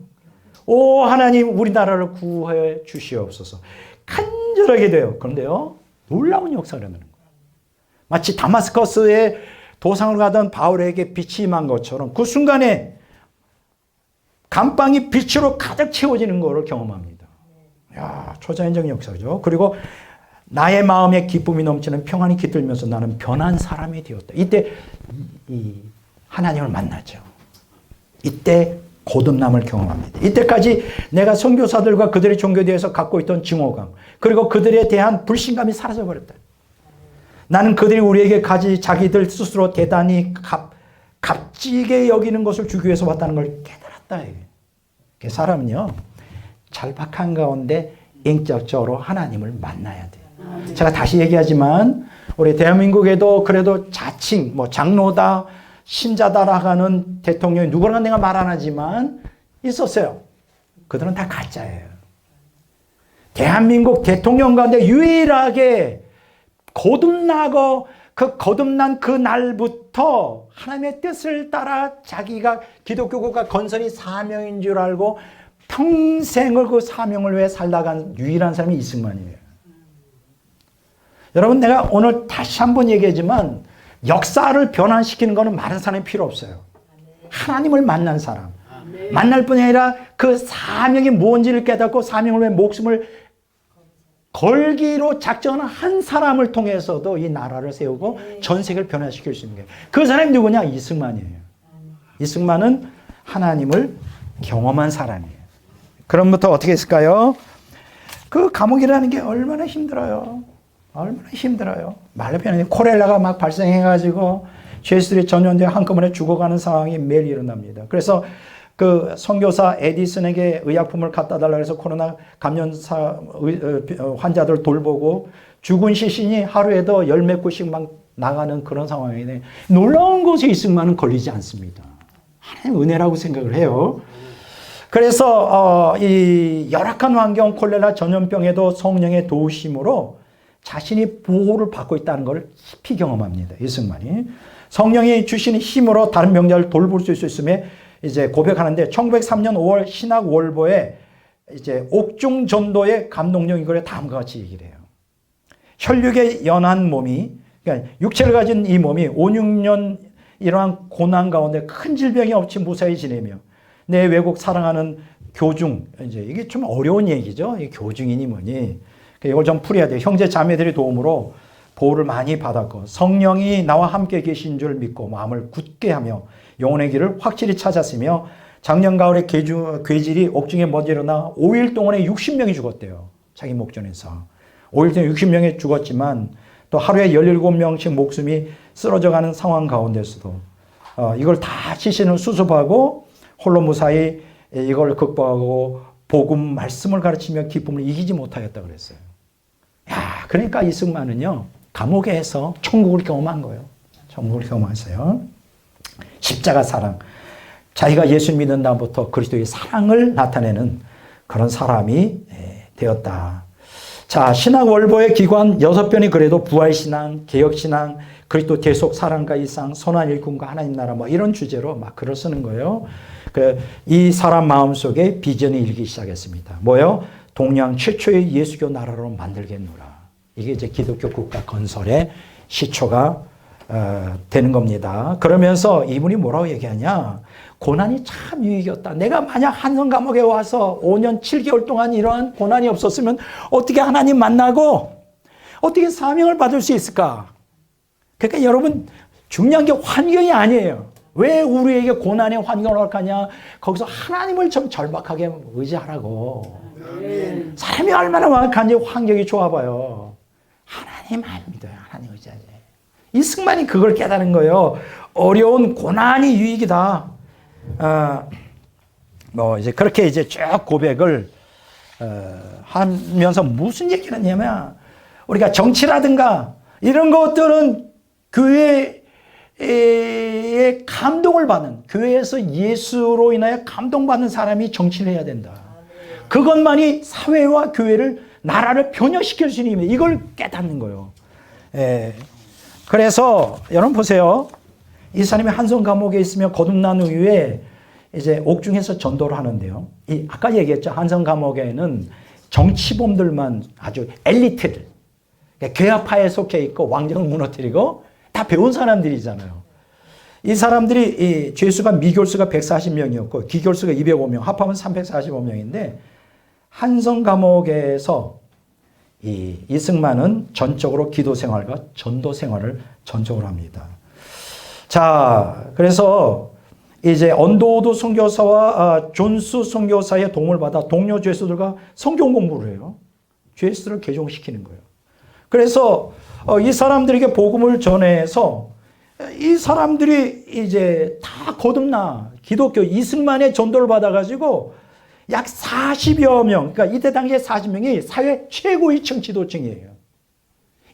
오 하나님, 우리나라를 구해 주시옵소서. 간절하게 돼요. 그런데요, 놀라운 역사가 일어나는 거예요. 마치 다마스커스에 도상을 가던 바울에게 빛이 임한 것처럼 그 순간에 감방이 빛으로 가득 채워지는 것을 경험합니다. 야, 초자연적 역사죠. 그리고 나의 마음에 기쁨이 넘치는 평안이 깃들면서 나는 변한 사람이 되었다. 이때 이 하나님을 만나죠. 이때 거듭남을 경험합니다. 이때까지 내가 선교사들과 그들의 종교에 대해서 갖고 있던 증오감, 그리고 그들에 대한 불신감이 사라져버렸다. 나는 그들이 우리에게 자기들 스스로 대단히 값지게 여기는 것을 주기 위해서 왔다는 걸 깨달았다. 사람은요, 절박한 가운데 인격적으로 하나님을 만나야 돼요. 제가 다시 얘기하지만 우리 대한민국에도 그래도 자칭 장로다, 신자다라고 하는 대통령이 누구나 내가 말 안 하지만 있었어요. 그들은 다 가짜예요. 대한민국 대통령 가운데 유일하게 거듭나고 그 거듭난 그 날부터 하나님의 뜻을 따라 자기가 기독교가 건설이 사명인 줄 알고 평생을 그 사명을 위해 살다간 유일한 사람이 이승만이에요. 여러분, 내가 오늘 다시 한번 얘기하지만 역사를 변환시키는 것은 많은 사람이 필요 없어요. 하나님을 만난 사람. 만날 뿐이 아니라 그 사명이 뭔지를 깨닫고 사명을 위해 목숨을 걸기로 작정한 한 사람을 통해서도 이 나라를 세우고 전 세계를 변화시킬 수 있는 게, 그 사람이 누구냐? 이승만이에요. 이승만은 하나님을 경험한 사람이에요. 그럼부터 어떻게 했을까요? 그 감옥이라는 게 얼마나 힘들어요. 얼마나 힘들어요. 말로 표현하면 콜레라가 막 발생해가지고 죄수들이 전염돼 한꺼번에 죽어가는 상황이 매일 일어납니다. 그래서 그 선교사 에디슨에게 의약품을 갖다 달라고 해서 코로나 감염사 환자들 돌보고 죽은 시신이 하루에도 열 몇 구씩 막 나가는 그런 상황이네. 놀라운 것이 이승만은 걸리지 않습니다. 하나님 은혜라고 생각을 해요. 그래서 이 열악한 환경, 콜레라 전염병에도 성령의 도우심으로 자신이 보호를 받고 있다는 걸 깊이 경험합니다. 이승만이 성령이 주시는 힘으로 다른 병자를 돌볼 수 있음에 이제 고백하는데 1903년 5월 신학월보에 이제 옥중 전도의 감동적인 글에 다음과 같이 얘기를 해요. 혈육의 연한 몸이, 그러니까 육체를 가진 이 몸이 5, 6년 이러한 고난 가운데 큰 질병이 없이 무사히 지내며 내 외국 사랑하는 교중, 이제 이게 좀 어려운 얘기죠. 이 교중이니 뭐니. 이걸 좀 풀어야 돼요. 형제 자매들의 도움으로 보호를 많이 받았고 성령이 나와 함께 계신 줄 믿고 마음을 굳게 하며 영혼의 길을 확실히 찾았으며 작년 가을에 괴질이 옥중에 먼저 일어나 5일 동안에 60명이 죽었대요. 자기 목전에서. 5일 동안에 60명이 죽었지만 또 하루에 17명씩 목숨이 쓰러져가는 상황 가운데서도 이걸 다 시신을 수습하고 홀로 무사히 이걸 극복하고 복음 말씀을 가르치며 기쁨을 이기지 못하였다 그랬어요. 야, 그러니까 이승만은요, 감옥에서 천국을 경험한 거예요. 천국을 경험했어요. 십자가 사랑. 자기가 예수 믿는 다음부터 그리스도의 사랑을 나타내는 그런 사람이 되었다. 자, 신학월보의 기관 6편이 그래도 부활신앙, 개혁신앙, 그리스도 대속 사랑과 이상, 선한 일꾼과 하나님 나라 뭐 이런 주제로 막 글을 쓰는 거예요. 이 사람 마음속에 비전이 일기 시작했습니다. 뭐요? 동양 최초의 예수교 나라로 만들겠노라. 이게 이제 기독교 국가 건설의 시초가 되는 겁니다. 그러면서 이분이 뭐라고 얘기하냐? 고난이 참 유익이었다. 내가 만약 한성 감옥에 와서 5년 7개월 동안 이러한 고난이 없었으면 어떻게 하나님 만나고 어떻게 사명을 받을 수 있을까? 그러니까 여러분 중요한 게 환경이 아니에요. 왜 우리에게 고난의 환경을 허락하냐? 거기서 하나님을 좀 절박하게 의지하라고. 사람이 얼마나 완악한지 환경이 좋아봐요. 하나님 안 믿어요. 하나님 의지하지. 이승만이 그걸 깨달은 거예요. 어려운 고난이 유익이다. 뭐 이제 그렇게 이제 쭉 고백을 하면서 무슨 얘기를 했냐면, 우리가 정치라든가 이런 것들은 교회에 감동을 받는, 교회에서 예수로 인하여 감동받는 사람이 정치를 해야 된다. 그것만이 사회와 교회를, 나라를 변혁시킬 수 있는 힘이에요. 이걸 깨닫는 거예요. 그래서 여러분 보세요. 이 사람이 한성 감옥에 있으며 거듭난 후에 이제 옥중에서 전도를 하는데요. 아까 얘기했죠. 한성 감옥에는 정치범들만, 아주 엘리트들, 괴화파에 속해 있고 왕정을 무너뜨리고 다 배운 사람들이잖아요. 이 사람들이 이 죄수가 미교수가 140명이었고 기교수가 205명, 합하면 345명인데 한성 감옥에서 이 이승만은 전적으로 기도 생활과 전도 생활을 전적으로 합니다. 자, 그래서 이제 언도우드 선교사와 존스 선교사의 도움을 받아 동료 죄수들과 성경 공부를 해요. 죄수들을 개종시키는 거예요. 그래서 이 사람들에게 복음을 전해서 이 사람들이 이제 다 거듭나 기독교 이승만의 전도를 받아가지고 약 40여 명, 그러니까 이때 당시에 40명이 사회 최고위층 지도층이에요.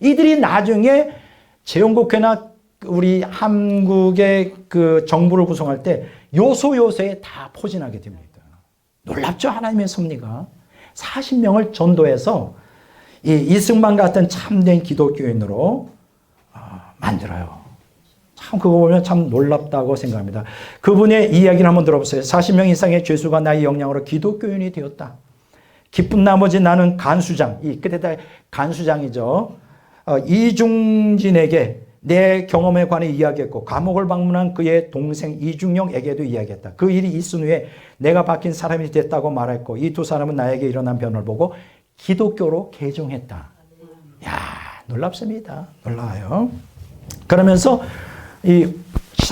이들이 나중에 재헌국회나 우리 한국의 그 정부를 구성할 때 요소요소에 다 포진하게 됩니다. 놀랍죠? 하나님의 섭리가. 40명을 전도해서 이 이승만 같은 참된 기독교인으로 만들어요. 참 그거 보면 참 놀랍다고 생각합니다. 그분의 이야기를 한번 들어보세요. 40명 이상의 죄수가 나의 영향으로 기독교인이 되었다. 기쁜 나머지 나는 간수장, 이 끝에다 간수장이죠. 이중진에게 내 경험에 관해 이야기했고 감옥을 방문한 그의 동생 이중영에게도 이야기했다. 그 일이 있은 후에 내가 바뀐 사람이 됐다고 말했고 이 두 사람은 나에게 일어난 변화를 보고 기독교로 개종했다. 야, 놀랍습니다. 놀라워요. 그러면서 이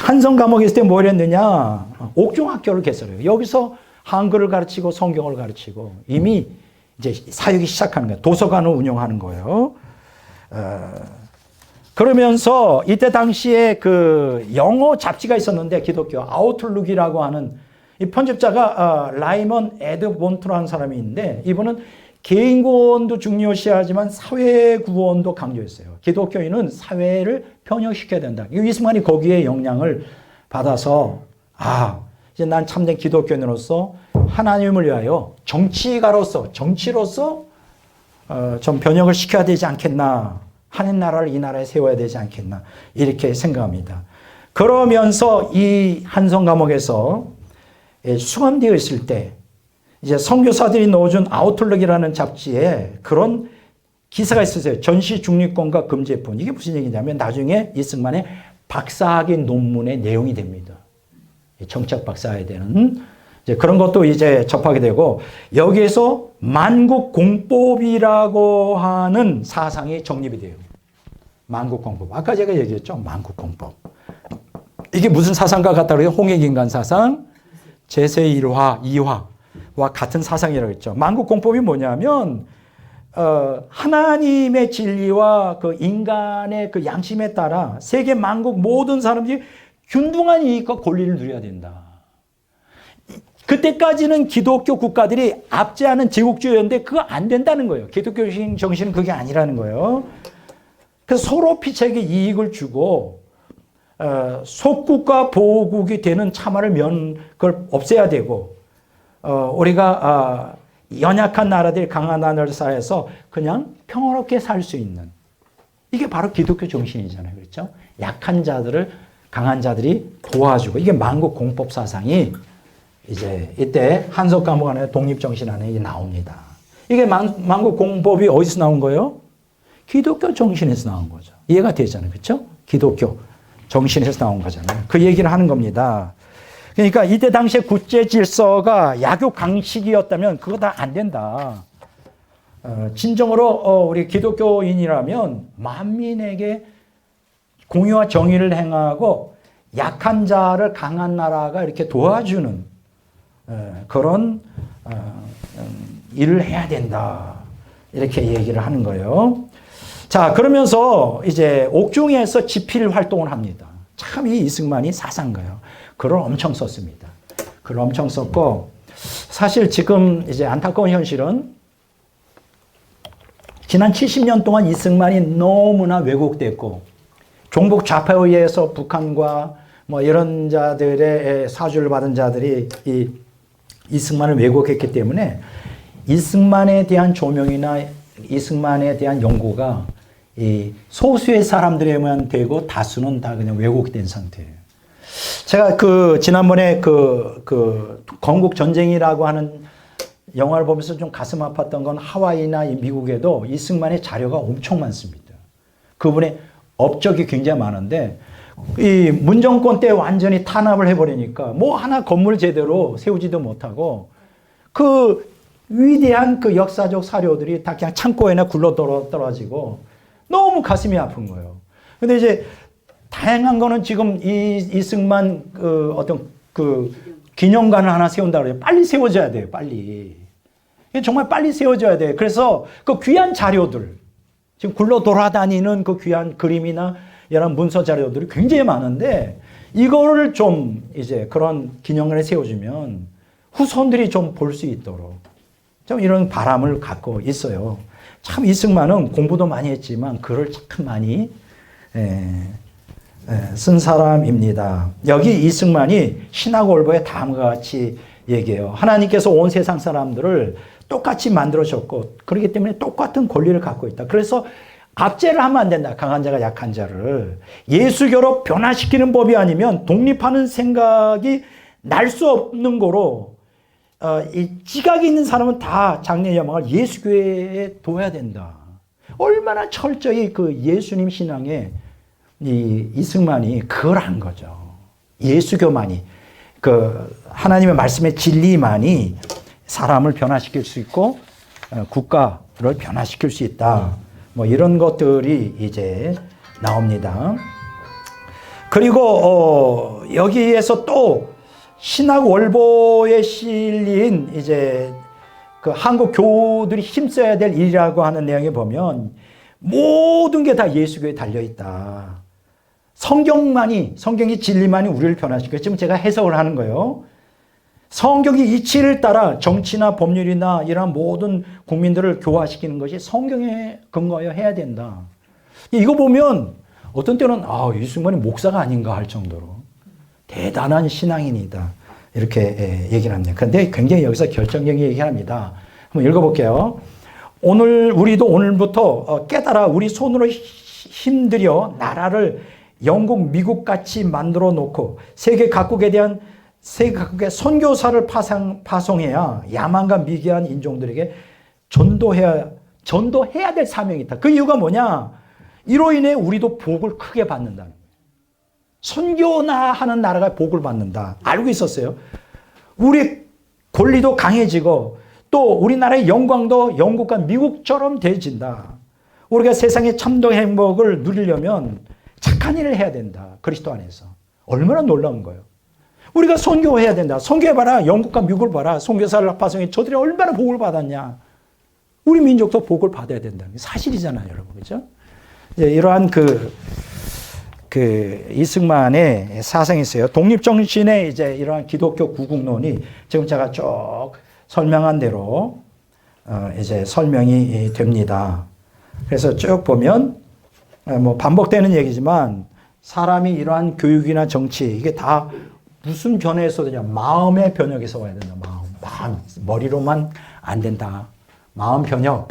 한성 감옥에 있을 때 뭘 했느냐? 옥중학교를 개설해요. 여기서 한글을 가르치고 성경을 가르치고 이미 이제 사역이 시작하는 거예요. 도서관을 운영하는 거예요. 그러면서 이때 당시에 그 영어 잡지가 있었는데 기독교 아웃룩이라고 하는 이 편집자가 라이먼 에드본트라는 사람이 있는데 이분은 개인 구원도 중요시하지만 사회 구원도 강조했어요. 기독교인은 사회를 변혁시켜야 된다. 이승만이 거기에 영향을 받아서 이제 난 참된 기독교인으로서 하나님을 위하여 정치가로서 정치로서 좀 변혁을 시켜야 되지 않겠나. 하나님 나라를 이 나라에 세워야 되지 않겠나. 이렇게 생각합니다. 그러면서 이 한성 감옥에서 수감되어 있을 때 이제 선교사들이 넣어준 아웃룩이라는 잡지에 그런 기사가 있었어요. 전시 중립권과 금지뿐. 이게 무슨 얘기냐면 나중에 이승만의 박사학위 논문의 내용이 됩니다. 정치학 박사해야 되는 이제 그런 것도 이제 접하게 되고 여기에서 만국공법이라고 하는 사상이 정립이 돼요. 만국공법. 아까 제가 얘기했죠. 만국공법. 이게 무슨 사상과 같다 그래요? 홍익인간 사상, 제세1화, 2화와 같은 사상이라고 했죠. 만국공법이 뭐냐면 하나님의 진리와 그 인간의 그 양심에 따라 세계 만국 모든 사람들이 균등한 이익과 권리를 누려야 된다. 그때까지는 기독교 국가들이 압제하는 제국주의였는데 그거 안 된다는 거예요. 기독교 정신은 그게 아니라는 거예요. 그래서 서로 피차에게 이익을 주고 속국과 보국이 되는 참화를 그걸 없애야 되고 우리가 연약한 나라들이 강한 나라를 쌓아서 그냥 평화롭게 살 수 있는 이게 바로 기독교 정신이잖아요. 그렇죠? 약한 자들을 강한 자들이 도와주고 이게 만국공법 사상이 이제 이때 한석 감옥 안에 독립정신 안에 이게 나옵니다. 이게 만국공법이 어디서 나온 거예요? 기독교 정신에서 나온 거죠. 이해가 되잖아요. 그렇죠? 기독교 정신에서 나온 거잖아요. 그 얘기를 하는 겁니다. 그러니까 이때 당시에 국제 질서가 약육 강식이었다면 그거 다 안 된다. 진정으로 우리 기독교인이라면 만민에게 공의와 정의를 행하고 약한 자를 강한 나라가 이렇게 도와주는 그런 일을 해야 된다. 이렇게 얘기를 하는 거예요. 자, 그러면서 이제 옥중에서 지필 활동을 합니다. 참 이 이승만이 사상가요. 글을 엄청 썼습니다. 글을 엄청 썼고, 사실 지금 이제 안타까운 현실은 지난 70년 동안 이승만이 너무나 왜곡됐고, 종북 좌파에 의해서 북한과 뭐 이런 자들의 사주를 받은 자들이 이 이승만을 왜곡했기 때문에 이승만에 대한 조명이나 이승만에 대한 연구가 이 소수의 사람들에만 되고 다수는 다 그냥 왜곡된 상태예요. 제가 지난번에 건국 전쟁이라고 하는 영화를 보면서 좀 가슴 아팠던 건 하와이나 미국에도 이승만의 자료가 엄청 많습니다. 그분의 업적이 굉장히 많은데 이 문정권 때 완전히 탄압을 해버리니까 뭐 하나 건물 제대로 세우지도 못하고 그 위대한 그 역사적 사료들이 다 그냥 창고에나 굴러 떨어지고 너무 가슴이 아픈 거예요. 근데 이제 다양한 거는 지금 이승만 어떤 기념관을 하나 세운다 그래요. 빨리 세워져야 돼요. 빨리. 정말 빨리 세워져야 돼요. 그래서 그 귀한 자료들, 지금 굴러 돌아다니는 그 귀한 그림이나 이런 문서 자료들이 굉장히 많은데 이거를 좀 이제 그런 기념관에 세워주면 후손들이 좀 볼 수 있도록 좀 이런 바람을 갖고 있어요. 참 이승만은 공부도 많이 했지만 글을 참 많이 쓴 사람입니다. 여기 이승만이 신학월보에 다음과 같이 얘기해요. 하나님께서 온 세상 사람들을 똑같이 만들어줬고 그렇기 때문에 똑같은 권리를 갖고 있다. 그래서 압제를 하면 안 된다. 강한 자가 약한 자를. 예수교로 변화시키는 법이 아니면 독립하는 생각이 날 수 없는 거로 이 지각이 있는 사람은 다 장래 여망을 예수교회에 둬야 된다. 얼마나 철저히 그 예수님 신앙에 이승만이 그걸 한 거죠. 예수교만이 하나님의 말씀의 진리만이 사람을 변화시킬 수 있고 국가를 변화시킬 수 있다. 뭐 이런 것들이 이제 나옵니다. 그리고 여기에서 또 신학월보에 실린 이제 그 한국 교우들이 힘써야 될 일이라고 하는 내용에 보면 모든 게 다 예수교에 달려 있다. 성경이 진리만이 우리를 변화시켜요. 지금 제가 해석을 하는 거예요. 성경이 이치를 따라 정치나 법률이나 이런 모든 국민들을 교화시키는 것이 성경에 근거하여 해야 된다. 이거 보면 어떤 때는 이승만이 목사가 아닌가 할 정도로 대단한 신앙인이다. 이렇게 얘기를 합니다. 그런데 굉장히 여기서 결정적인 얘기를 합니다. 한번 읽어볼게요. 우리도 오늘부터 깨달아 우리 손으로 힘들여 나라를 영국, 미국 같이 만들어 놓고 세계 각국의 선교사를 파송해야 야만과 미개한 인종들에게 전도해야 될 사명이 있다. 그 이유가 뭐냐? 이로 인해 우리도 복을 크게 받는다는 거예요. 선교나 하는 나라가 복을 받는다. 알고 있었어요. 우리 권리도 강해지고 또 우리나라의 영광도 영국과 미국처럼 되어진다. 우리가 세상의 참동 행복을 누리려면 착한 일을 해야 된다. 그리스도 안에서. 얼마나 놀라운 거예요. 우리가 선교해야 된다. 선교해봐라. 영국과 미국을 봐라. 선교사를 파송해 저들이 얼마나 복을 받았냐. 우리 민족도 복을 받아야 된다는 게 사실이잖아요, 여러분. 그죠? 이러한 이승만의 사상이 있어요. 독립정신의 이제 이러한 기독교 구국론이 지금 제가 쭉 설명한 대로 이제 설명이 됩니다. 그래서 쭉 보면 뭐 반복되는 얘기지만 사람이 이러한 교육이나 정치 이게 다 무슨 변화에서 되냐? 마음의 변혁에서 와야 된다. 마음. 머리로만 안 된다. 마음 변혁.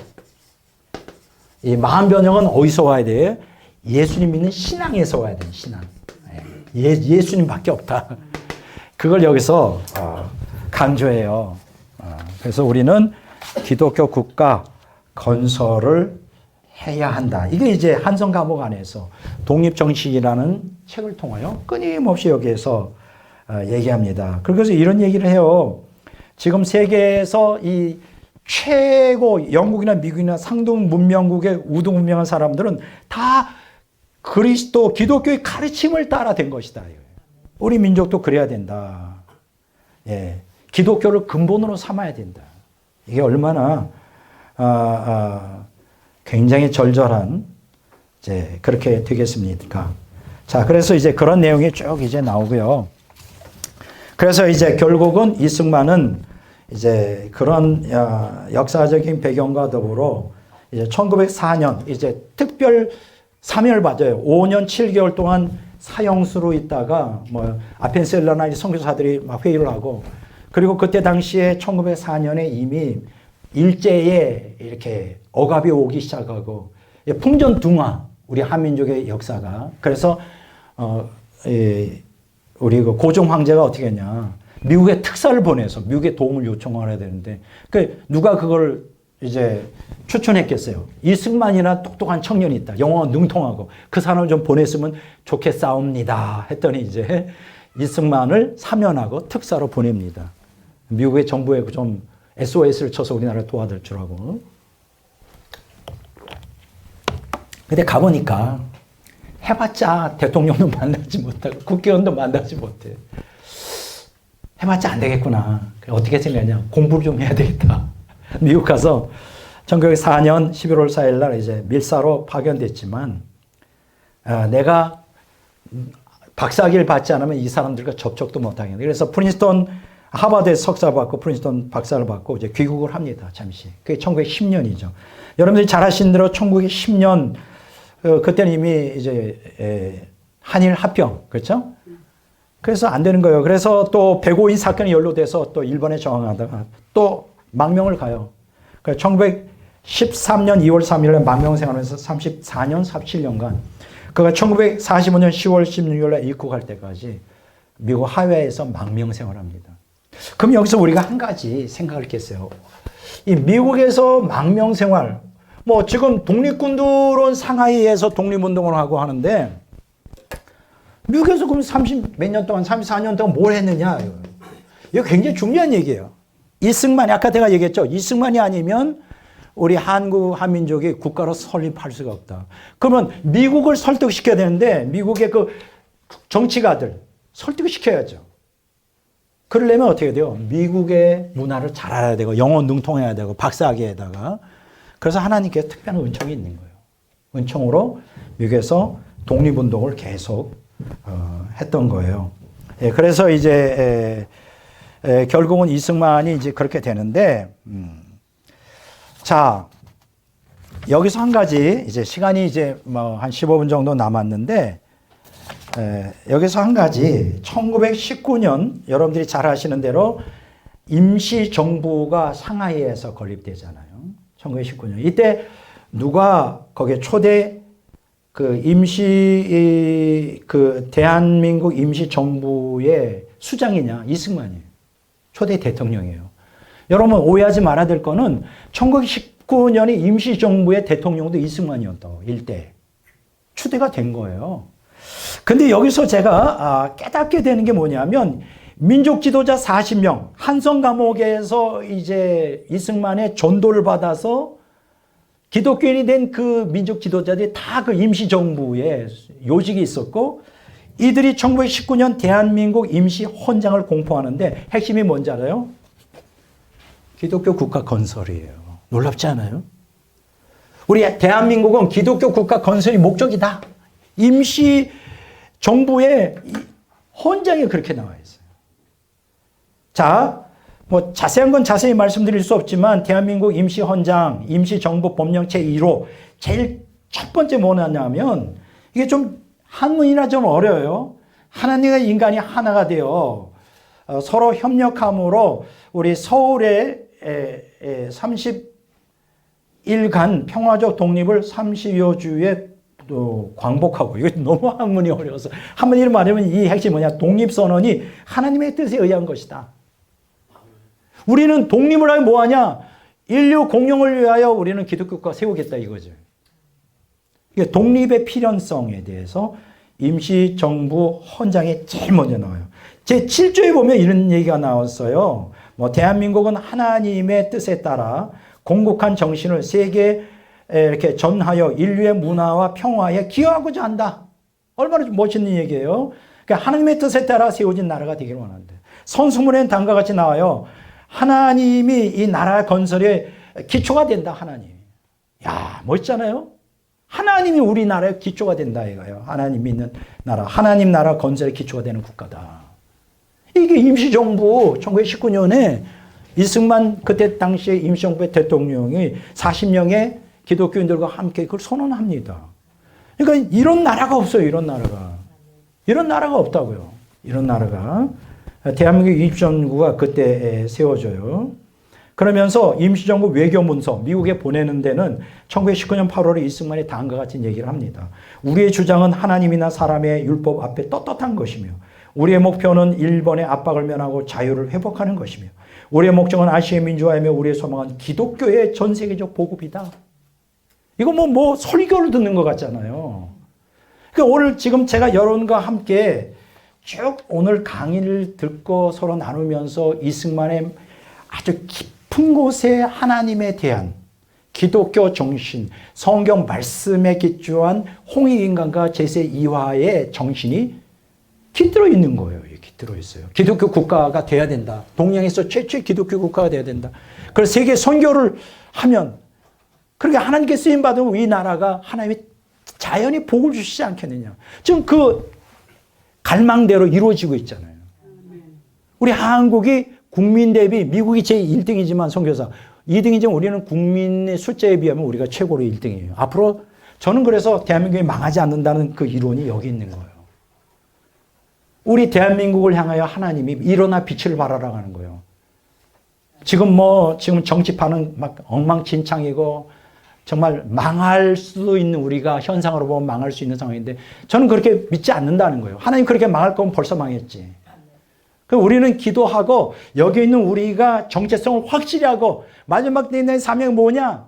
이 마음 변혁은 어디서 와야 돼? 예수님 믿는 신앙에서 와야 돼. 신앙. 예수님밖에 없다. 그걸 여기서 강조해요. 그래서 우리는 기독교 국가 건설을 해야 한다. 이게 이제 한성 과목 안에서 독립정신이라는 책을 통하여 끊임없이 여기에서 얘기합니다. 그래서 이런 얘기를 해요. 지금 세계에서 이 최고 영국이나 미국이나 상등 문명국의 우등 문명한 사람들은 다 그리스도 기독교의 가르침을 따라 된 것이다. 우리 민족도 그래야 된다. 예, 기독교를 근본으로 삼아야 된다. 이게 얼마나 굉장히 절절한 이제 그렇게 되겠습니까? 자, 그래서 이제 그런 내용이 쭉 이제 나오고요. 그래서 이제 결국은 이승만은 이제 그런 역사적인 배경과 더불어 이제 1904년 이제 특별 사면을 받아요. 5년 7개월 동안 사형수로 있다가 뭐 아펜셀러나 선교사들이 막 회의를 하고, 그리고 그때 당시에 1904년에 이미 일제에 이렇게 억압이 오기 시작하고 풍전등화, 우리 한민족의 역사가. 그래서 우리 그 고종 황제가 어떻게 했냐, 미국에 특사를 보내서 미국의 도움을 요청하야 되는데 그 누가 그걸 이제 추천했겠어요. 이승만이나 똑똑한 청년이 있다, 영어 능통하고, 그 사람을 좀 보냈으면 좋겠사옵니다 했더니 이제 이승만을 사면하고 특사로 보냅니다. 미국의 정부에 좀 SOS를 쳐서 우리나라를 도와줄 줄 알고. 근데 가보니까 해봤자 대통령도 만나지 못하고 국회의원도 만나지 못해. 해봤자 안 되겠구나. 어떻게 생각하냐, 공부를 좀 해야 되겠다. 미국 가서 1904년 11월 4일 날 이제 밀사로 파견됐지만, 내가 박사학위를 받지 않으면 이 사람들과 접촉도 못하겠네. 그래서 프린스턴, 하버드에서 석사 받고 프린스턴 박사를 받고 이제 귀국을 합니다. 잠시. 그게 1910년이죠. 여러분들이 잘 아시는 대로 1910년, 그때는 이미 이제 한일 합병, 그렇죠? 그래서 안 되는 거예요. 그래서 또 백오인 사건이 연루돼서 또 일본에 저항하다가 또 망명을 가요. 그러니까 1913년 2월 3일에 망명 생활하면서 34년, 37년간, 그가 1945년 10월 16일에 입국할 때까지 미국 하와이에서 망명 생활합니다. 그럼 여기서 우리가 한 가지 생각을 했겠어요. 이 미국에서 망명 생활, 뭐 지금 독립군들은 상하이에서 독립운동을 하고 하는데, 미국에서 그럼 30 몇 년 동안, 34년 동안 뭘 했느냐. 이거 굉장히 중요한 얘기예요. 이승만이, 아까 제가 얘기했죠. 이승만이 아니면 우리 한민족이 국가로 설립할 수가 없다. 그러면 미국을 설득시켜야 되는데, 미국의 그 정치가들 설득을 시켜야죠. 그러려면 어떻게 돼요? 미국의 문화를 잘 알아야 되고, 영어 능통해야 되고, 박사학위에다가. 그래서 하나님께서 특별한 은총이 있는 거예요. 은총으로 미국에서 독립운동을 계속 했던 거예요. 예, 그래서 이제 결국은 이승만이 이제 그렇게 되는데, 자, 여기서 한 가지, 이제 시간이 이제 뭐 한 15분 정도 남았는데, 여기서 한 가지, 1919년 여러분들이 잘 아시는 대로 임시정부가 상하이에서 건립되잖아요. 1919년. 이때 누가 거기에 초대 그 대한민국 임시정부의 수장이냐? 이승만이에요. 초대 대통령이에요. 여러분 오해하지 말아야 될 거는 1919년에 임시정부의 대통령도 이승만이었다고, 일대. 추대가 된 거예요. 근데 여기서 제가 깨닫게 되는 게 뭐냐면, 민족 지도자 40명, 한성 감옥에서 이제 이승만의 전도를 받아서 기독교인이 된 그 민족 지도자들이 다 그 임시정부에 요직이 있었고, 이들이 1919년 대한민국 임시 헌장을 공포하는데 핵심이 뭔지 알아요? 기독교 국가 건설이에요. 놀랍지 않아요? 우리 대한민국은 기독교 국가 건설이 목적이다. 임시 정부의 헌장에 그렇게 나와 있어요. 자, 뭐 자세한 건 자세히 말씀드릴 수 없지만, 대한민국 임시 헌장, 임시 정부 법령 제1호, 제일 첫 번째 뭐냐면, 이게 좀 한문이라 좀 어려워요. 하나님과 인간이 하나가 되어 서로 협력함으로 우리 서울의 30일간 평화적 독립을 30여 주에 또 광복하고, 이거 너무 한문이 어려워서 한문으로 말하면 이 핵심이 뭐냐, 독립선언이 하나님의 뜻에 의한 것이다. 우리는 독립을 하면 뭐하냐, 인류 공영을 위하여 우리는 기독교국가 세우겠다 이거죠. 독립의 필연성에 대해서 임시정부 헌장에 제일 먼저 나와요. 제7조에 보면 이런 얘기가 나왔어요. 뭐 대한민국은 하나님의 뜻에 따라 공국한 정신을 세계에 이렇게 전하여 인류의 문화와 평화에 기여하고자 한다. 얼마나 멋있는 얘기예요. 그러니까 하나님의 뜻에 따라 세워진 나라가 되기를 원하는데 선수문에는 다음과 같이 나와요. 하나님이 이 나라 건설의 기초가 된다. 하나님. 야, 멋있잖아요. 하나님이 우리나라의 기초가 된다 이거예요. 하나님 믿는 나라. 하나님 나라 건설의 기초가 되는 국가다. 이게 임시정부 1919년에 이승만 그때 당시에 임시정부의 대통령이 40명의 기독교인들과 함께 그걸 선언합니다. 그러니까 이런 나라가 없어요. 이런 나라가. 이런 나라가 없다고요. 이런 나라가. 대한민국 임시정부가 그때 세워져요. 그러면서 임시정부 외교문서 미국에 보내는 데는 1919년 8월에 이승만이 다음과 같은 얘기를 합니다. 우리의 주장은 하나님이나 사람의 율법 앞에 떳떳한 것이며 우리의 목표는 일본의 압박을 면하고 자유를 회복하는 것이며 우리의 목적은 아시아의 민주화이며 우리의 소망은 기독교의 전 세계적 보급이다. 이거 뭐 설교를 듣는 것 같잖아요. 그러니까 오늘 지금 제가 여러분과 함께 쭉 오늘 강의를 듣고 서로 나누면서 이승만의 아주 깊은 곳에 하나님에 대한 기독교 정신, 성경 말씀에 기초한 홍익인간과 제세 2화의 정신이 깃들어 있는 거예요. 깃들어 있어요. 기독교 국가가 돼야 된다. 동양에서 최초의 기독교 국가가 돼야 된다. 그래서 세계 선교를 하면 그렇게 하나님께 쓰임 받으면 이 나라가 하나님이 자연히 복을 주시지 않겠느냐. 지금 그 갈망대로 이루어지고 있잖아요. 우리 한국이 국민 대비 미국이 제1등이지만 선교사 2등이지만 우리는 국민의 숫자에 비하면 우리가 최고로 1등이에요. 앞으로 저는 그래서 대한민국이 망하지 않는다는 그 이론이 여기 있는 거예요. 우리 대한민국을 향하여 하나님이 일어나 빛을 발하라고 하는 거예요. 지금 정치판은 막 엉망진창이고 정말 망할 수도 있는 우리가 현상으로 보면 망할 수 있는 상황인데 저는 그렇게 믿지 않는다는 거예요. 하나님 그렇게 망할 거면 벌써 망했지. 그럼 우리는 기도하고 여기 있는 우리가 정체성을 확실히 하고 마지막 때 내 사명이 뭐냐?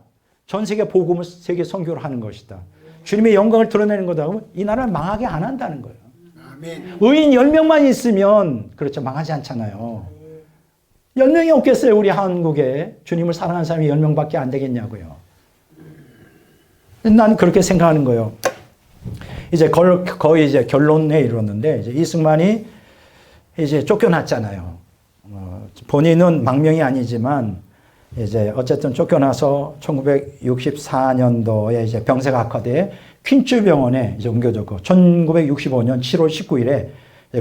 전 세계 복음을 세계 선교를 하는 것이다. 주님의 영광을 드러내는 거다. 그러면 이 나라를 망하게 안 한다는 거예요. 아멘. 의인 10명만 있으면 그렇죠. 망하지 않잖아요. 10명이 없겠어요. 우리 한국에 주님을 사랑하는 사람이 10명밖에 안 되겠냐고요. 난 그렇게 생각하는 거예요. 이제 거의 이제 결론에 이르렀는데 이제 이승만이 이제 쫓겨났잖아요. 본인은 망명이 아니지만 이제 어쨌든 쫓겨나서 1964년도에 이제 병세가 악화돼 퀸즈 병원에 이제 옮겨졌고 1965년 7월 19일에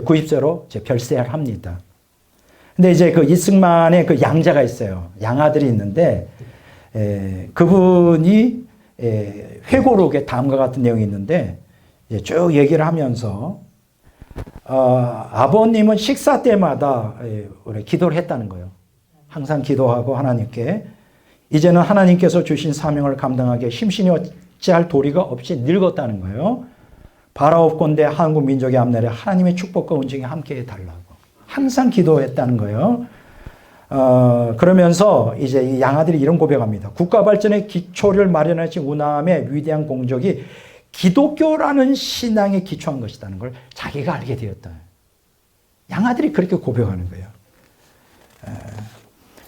90세로 이제 별세를 합니다. 근데 이제 그 이승만의 그 양자가 있어요. 양아들이 있는데 그분이 회고록에 다음과 같은 내용이 있는데 쭉 얘기를 하면서 아버님은 식사 때마다 기도를 했다는 거예요. 항상 기도하고 하나님께 이제는 하나님께서 주신 사명을 감당하기에 심신이 어찌할 도리가 없이 늙었다는 거예요. 바라옵건대 한국 민족의 앞날에 하나님의 축복과 은총이 함께 해달라고 항상 기도했다는 거예요. 그러면서 이제 이 양아들이 이런 고백합니다. 국가 발전의 기초를 마련하신 우남의 위대한 공적이 기독교라는 신앙에 기초한 것이라는 걸 자기가 알게 되었다. 양아들이 그렇게 고백하는 거예요.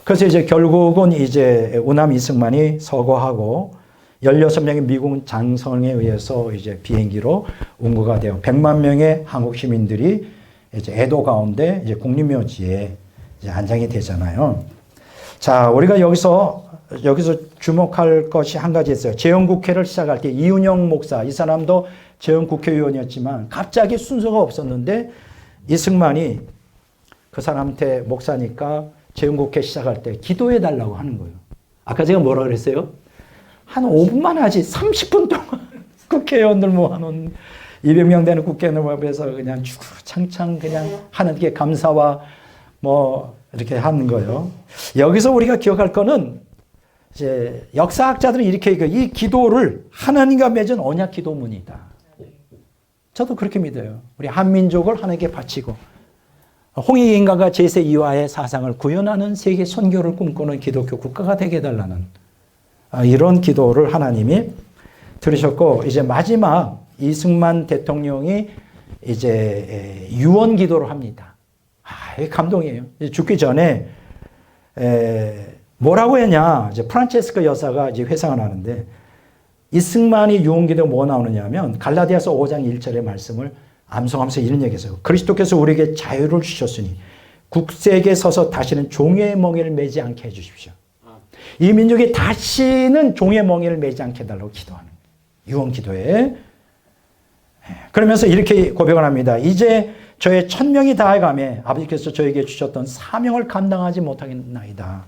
그래서 이제 결국은 이제 우남 이승만이 서거하고 16명의 미국 장성에 의해서 이제 비행기로 운구가 되어 100만 명의 한국 시민들이 이제 애도 가운데 이제 국립묘지에 이제 안장이 되잖아요. 자, 우리가 여기서 주목할 것이 한 가지 있어요. 재헌국회를 시작할 때 이윤영 목사, 이 사람도 재헌국회의원이었지만 갑자기 순서가 없었는데 이승만이 그 사람한테 목사니까 재헌국회 시작할 때 기도해 달라고 하는 거예요. 아까 제가 뭐라 그랬어요? 한 5분만 하지 30분 동안 국회의원들 모아놓은 200명 되는 국회의원들 앞에서 그냥 주구장창 그냥 하는 게 감사와 뭐 이렇게 하는 거예요. 여기서 우리가 기억할 거는 이제 역사학자들은 이렇게 이 기도를 하나님과 맺은 언약 기도문이다. 저도 그렇게 믿어요. 우리 한민족을 하나님께 바치고 홍익인간과 제세 이화의 사상을 구현하는 세계 선교를 꿈꾸는 기독교 국가가 되게 해달라는 이런 기도를 하나님이 들으셨고 이제 마지막 이승만 대통령이 이제 유언 기도를 합니다. 감동이에요. 죽기 전에 뭐라고 했냐? 이제 프란체스카 여사가 이제 회상을 하는데 이승만이 유언 기도 뭐 나오느냐면 갈라디아서 5장 1절의 말씀을 암송하면서 이런 얘기했어요. 그리스도께서 우리에게 자유를 주셨으니 국세에게 서서 다시는 종의 멍에를 매지 않게 해주십시오. 이 민족이 다시는 종의 멍에를 매지 않게 해달라고 기도하는 거예요. 유언 기도에. 그러면서 이렇게 고백을 합니다. 이제 저의 천명이 다해가며 아버지께서 저에게 주셨던 사명을 감당하지 못하겠나이다.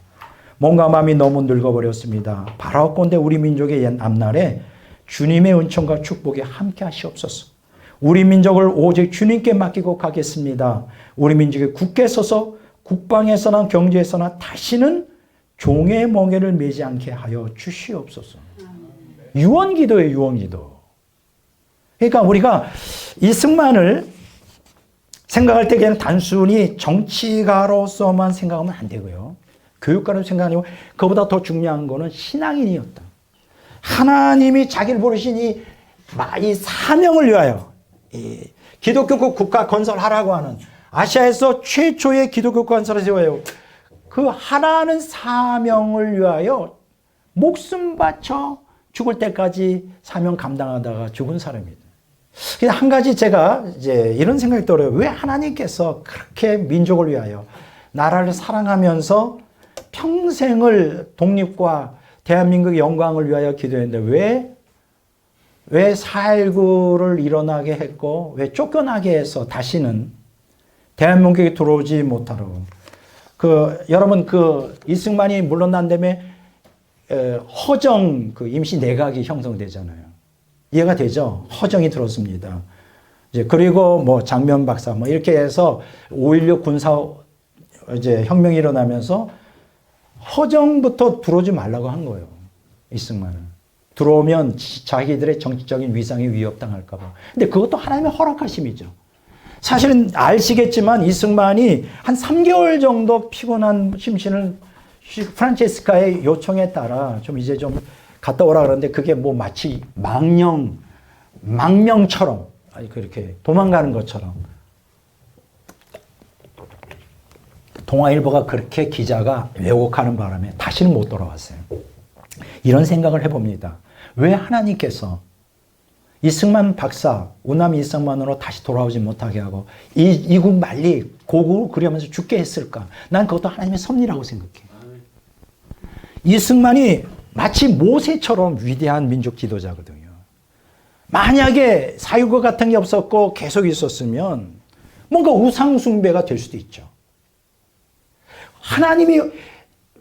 몸과 마음이 너무 늙어버렸습니다. 바라옵건대 우리 민족의 옛 앞날에 주님의 은총과 축복이 함께 하시옵소서. 우리 민족을 오직 주님께 맡기고 가겠습니다. 우리 민족이 굳게 서서 국방에서나 경제에서나 다시는 종의 멍에를 매지 않게 하여 주시옵소서. 유언기도예요, 유언기도. 그러니까 우리가 이승만을 생각할 때 그냥 단순히 정치가로서만 생각하면 안 되고요. 교육가로 생각하고 그보다 더 중요한 거는 신앙인이었다. 하나님이 자기를 부르신 이 사명을 위하여 이 기독교 국가 건설하라고 하는 아시아에서 최초의 기독교 건설을 세워요. 그 하나는 사명을 위하여 목숨 바쳐 죽을 때까지 사명 감당하다가 죽은 사람입니다. 그냥 한 가지 제가 이제 이런 생각이 들어요. 왜 하나님께서 그렇게 민족을 위하여 나라를 사랑하면서 평생을 독립과 대한민국의 영광을 위하여 기도했는데 왜 4.19를 일어나게 했고 왜 쫓겨나게 해서 다시는 대한민국에 들어오지 못하라고. 여러분 이승만이 물러난 다음에 허정 임시 내각이 형성되잖아요. 이해가 되죠? 허정이 들었습니다. 이제 그리고 뭐 장면 박사 뭐 이렇게 해서 5.16 군사 이제 혁명이 일어나면서 허정부터 들어오지 말라고 한 거예요. 이승만은. 들어오면 자기들의 정치적인 위상에 위협당할까 봐. 근데 그것도 하나님의 허락하심이죠. 사실은 아시겠지만 이승만이 한 3개월 정도 피곤한 심신을 프란체스카의 요청에 따라 좀 이제 좀 갔다 오라 그러는데 그게 뭐 마치 망명처럼 그렇게 도망가는 것처럼 동아일보가 그렇게 기자가 왜곡하는 바람에 다시는 못 돌아왔어요. 이런 생각을 해봅니다. 왜 하나님께서 이승만 박사, 우남 이승만으로 다시 돌아오지 못하게 하고 이국 말리 고국을 그리하면서 죽게 했을까? 난 그것도 하나님의 섭리라고 생각해. 이승만이 마치 모세처럼 위대한 민족 지도자거든요. 만약에 4.19 같은 게 없었고 계속 있었으면 뭔가 우상숭배가 될 수도 있죠.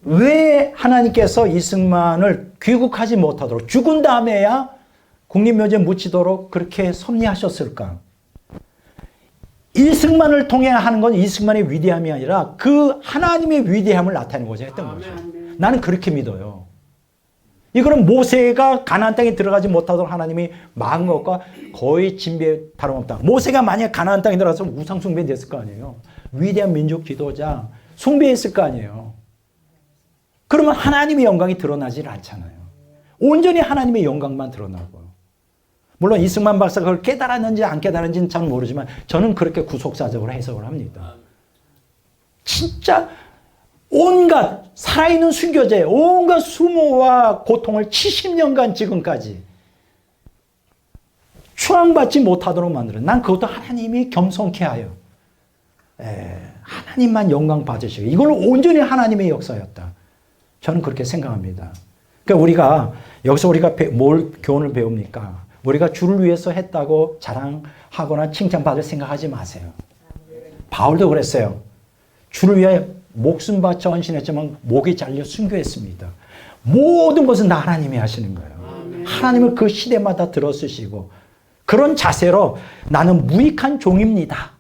왜 하나님께서 이승만을 귀국하지 못하도록 죽은 다음에야 국립묘지에 묻히도록 그렇게 섭리하셨을까? 이승만을 통해 하는 건 이승만의 위대함이 아니라 그 하나님의 위대함을 나타내고자 했던 거죠. 나는 그렇게 믿어요. 이거는 모세가 가나안 땅에 들어가지 못하도록 하나님이 막은 것과 거의 진비에 다름없다. 모세가 만약 가나안 땅에 들어가서 우상 숭배됐을 거 아니에요. 위대한 민족 지도자 숭배했을 거 아니에요. 그러면 하나님의 영광이 드러나질 않잖아요. 온전히 하나님의 영광만 드러나고. 물론 이승만 박사가 그걸 깨달았는지 안 깨달았는지는 잘 모르지만 저는 그렇게 구속사적으로 해석을 합니다. 진짜 온갖 살아있는 순교자의 온갖 수모와 고통을 70년간 지금까지 추앙받지 못하도록 만들어. 난 그것도 하나님이 겸손케 하여 하나님만 영광 받으시고 이걸 온전히 하나님의 역사였다. 저는 그렇게 생각합니다. 그러니까 여기서 우리가 뭘 교훈을 배웁니까? 우리가 주를 위해서 했다고 자랑하거나 칭찬받을 생각하지 마세요. 바울도 그랬어요. 주를 위해 목숨 바쳐 헌신했지만 목이 잘려 순교했습니다. 모든 것은 다 하나님이 하시는 거예요. 하나님을 그 시대마다 들어쓰시고 그런 자세로 나는 무익한 종입니다.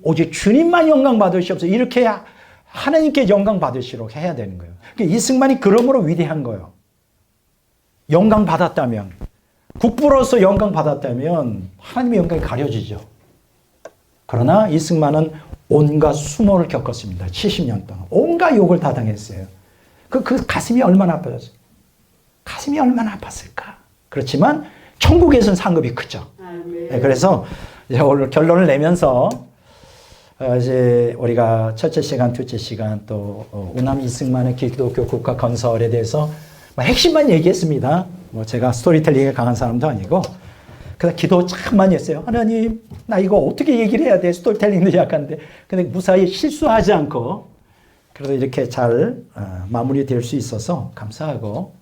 오직 주님만 영광 받으시옵소서. 이렇게 하나님께 영광 받으시도록 해야 되는 거예요. 그러니까 이승만이 그러므로 위대한 거예요. 영광 받았다면, 국부로서 영광 받았다면 하나님의 영광이 가려지죠. 그러나 이승만은 온갖 수모를 겪었습니다. 70년 동안. 온갖 욕을 다 당했어요. 그 가슴이 얼마나 아팠어요. 가슴이 얼마나 아팠을까. 그렇지만 천국에서는 상급이 크죠. 네, 그래서 이제 오늘 결론을 내면서 이제 우리가 첫째 시간, 둘째 시간 또 우남 이승만의 기독교 국가 건설에 대해서 핵심만 얘기했습니다. 뭐 제가 스토리텔링에 강한 사람도 아니고 그래서 기도 참 많이 했어요. 하나님, 나 이거 어떻게 얘기를 해야 돼? 스토리텔링도 약한데. 근데 무사히 실수하지 않고, 그래서 이렇게 잘 마무리될 수 있어서 감사하고,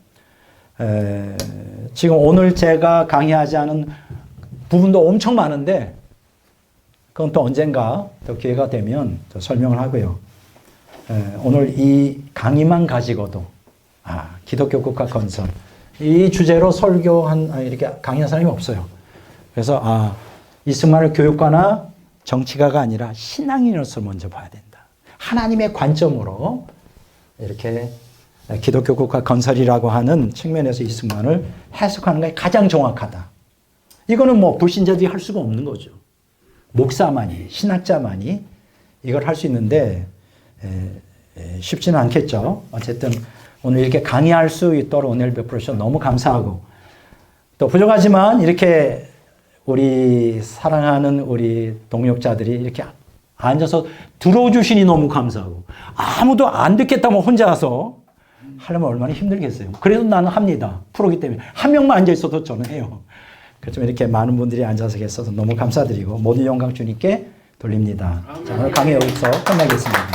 지금 오늘 제가 강의하지 않은 부분도 엄청 많은데, 그건 또 언젠가 또 기회가 되면 또 설명을 하고요. 오늘 이 강의만 가지고도, 기독교 국가 건설, 이 주제로 이렇게 강의한 사람이 없어요. 그래서, 이승만을 교육가나 정치가가 아니라 신앙인으로서 먼저 봐야 된다. 하나님의 관점으로 이렇게 기독교 국가 건설이라고 하는 측면에서 이승만을 해석하는 게 가장 정확하다. 이거는 뭐 불신자들이 할 수가 없는 거죠. 목사만이, 신학자만이 이걸 할 수 있는데 쉽지는 않겠죠. 어쨌든 오늘 이렇게 강의할 수 있도록 은혜를 베풀어주셔서 너무 감사하고, 또 부족하지만 이렇게 우리 사랑하는 우리 동역자들이 이렇게 앉아서 들어주시니 너무 감사하고, 아무도 안 듣겠다면 혼자서 하려면 얼마나 힘들겠어요. 그래도 나는 합니다. 프로기 때문에. 한 명만 앉아있어도 저는 해요. 그렇지만 이렇게 많은 분들이 앉아서 계셔서 너무 감사드리고 모든 영광 주님께 돌립니다. 자, 오늘 강의 여기서 끝나겠습니다.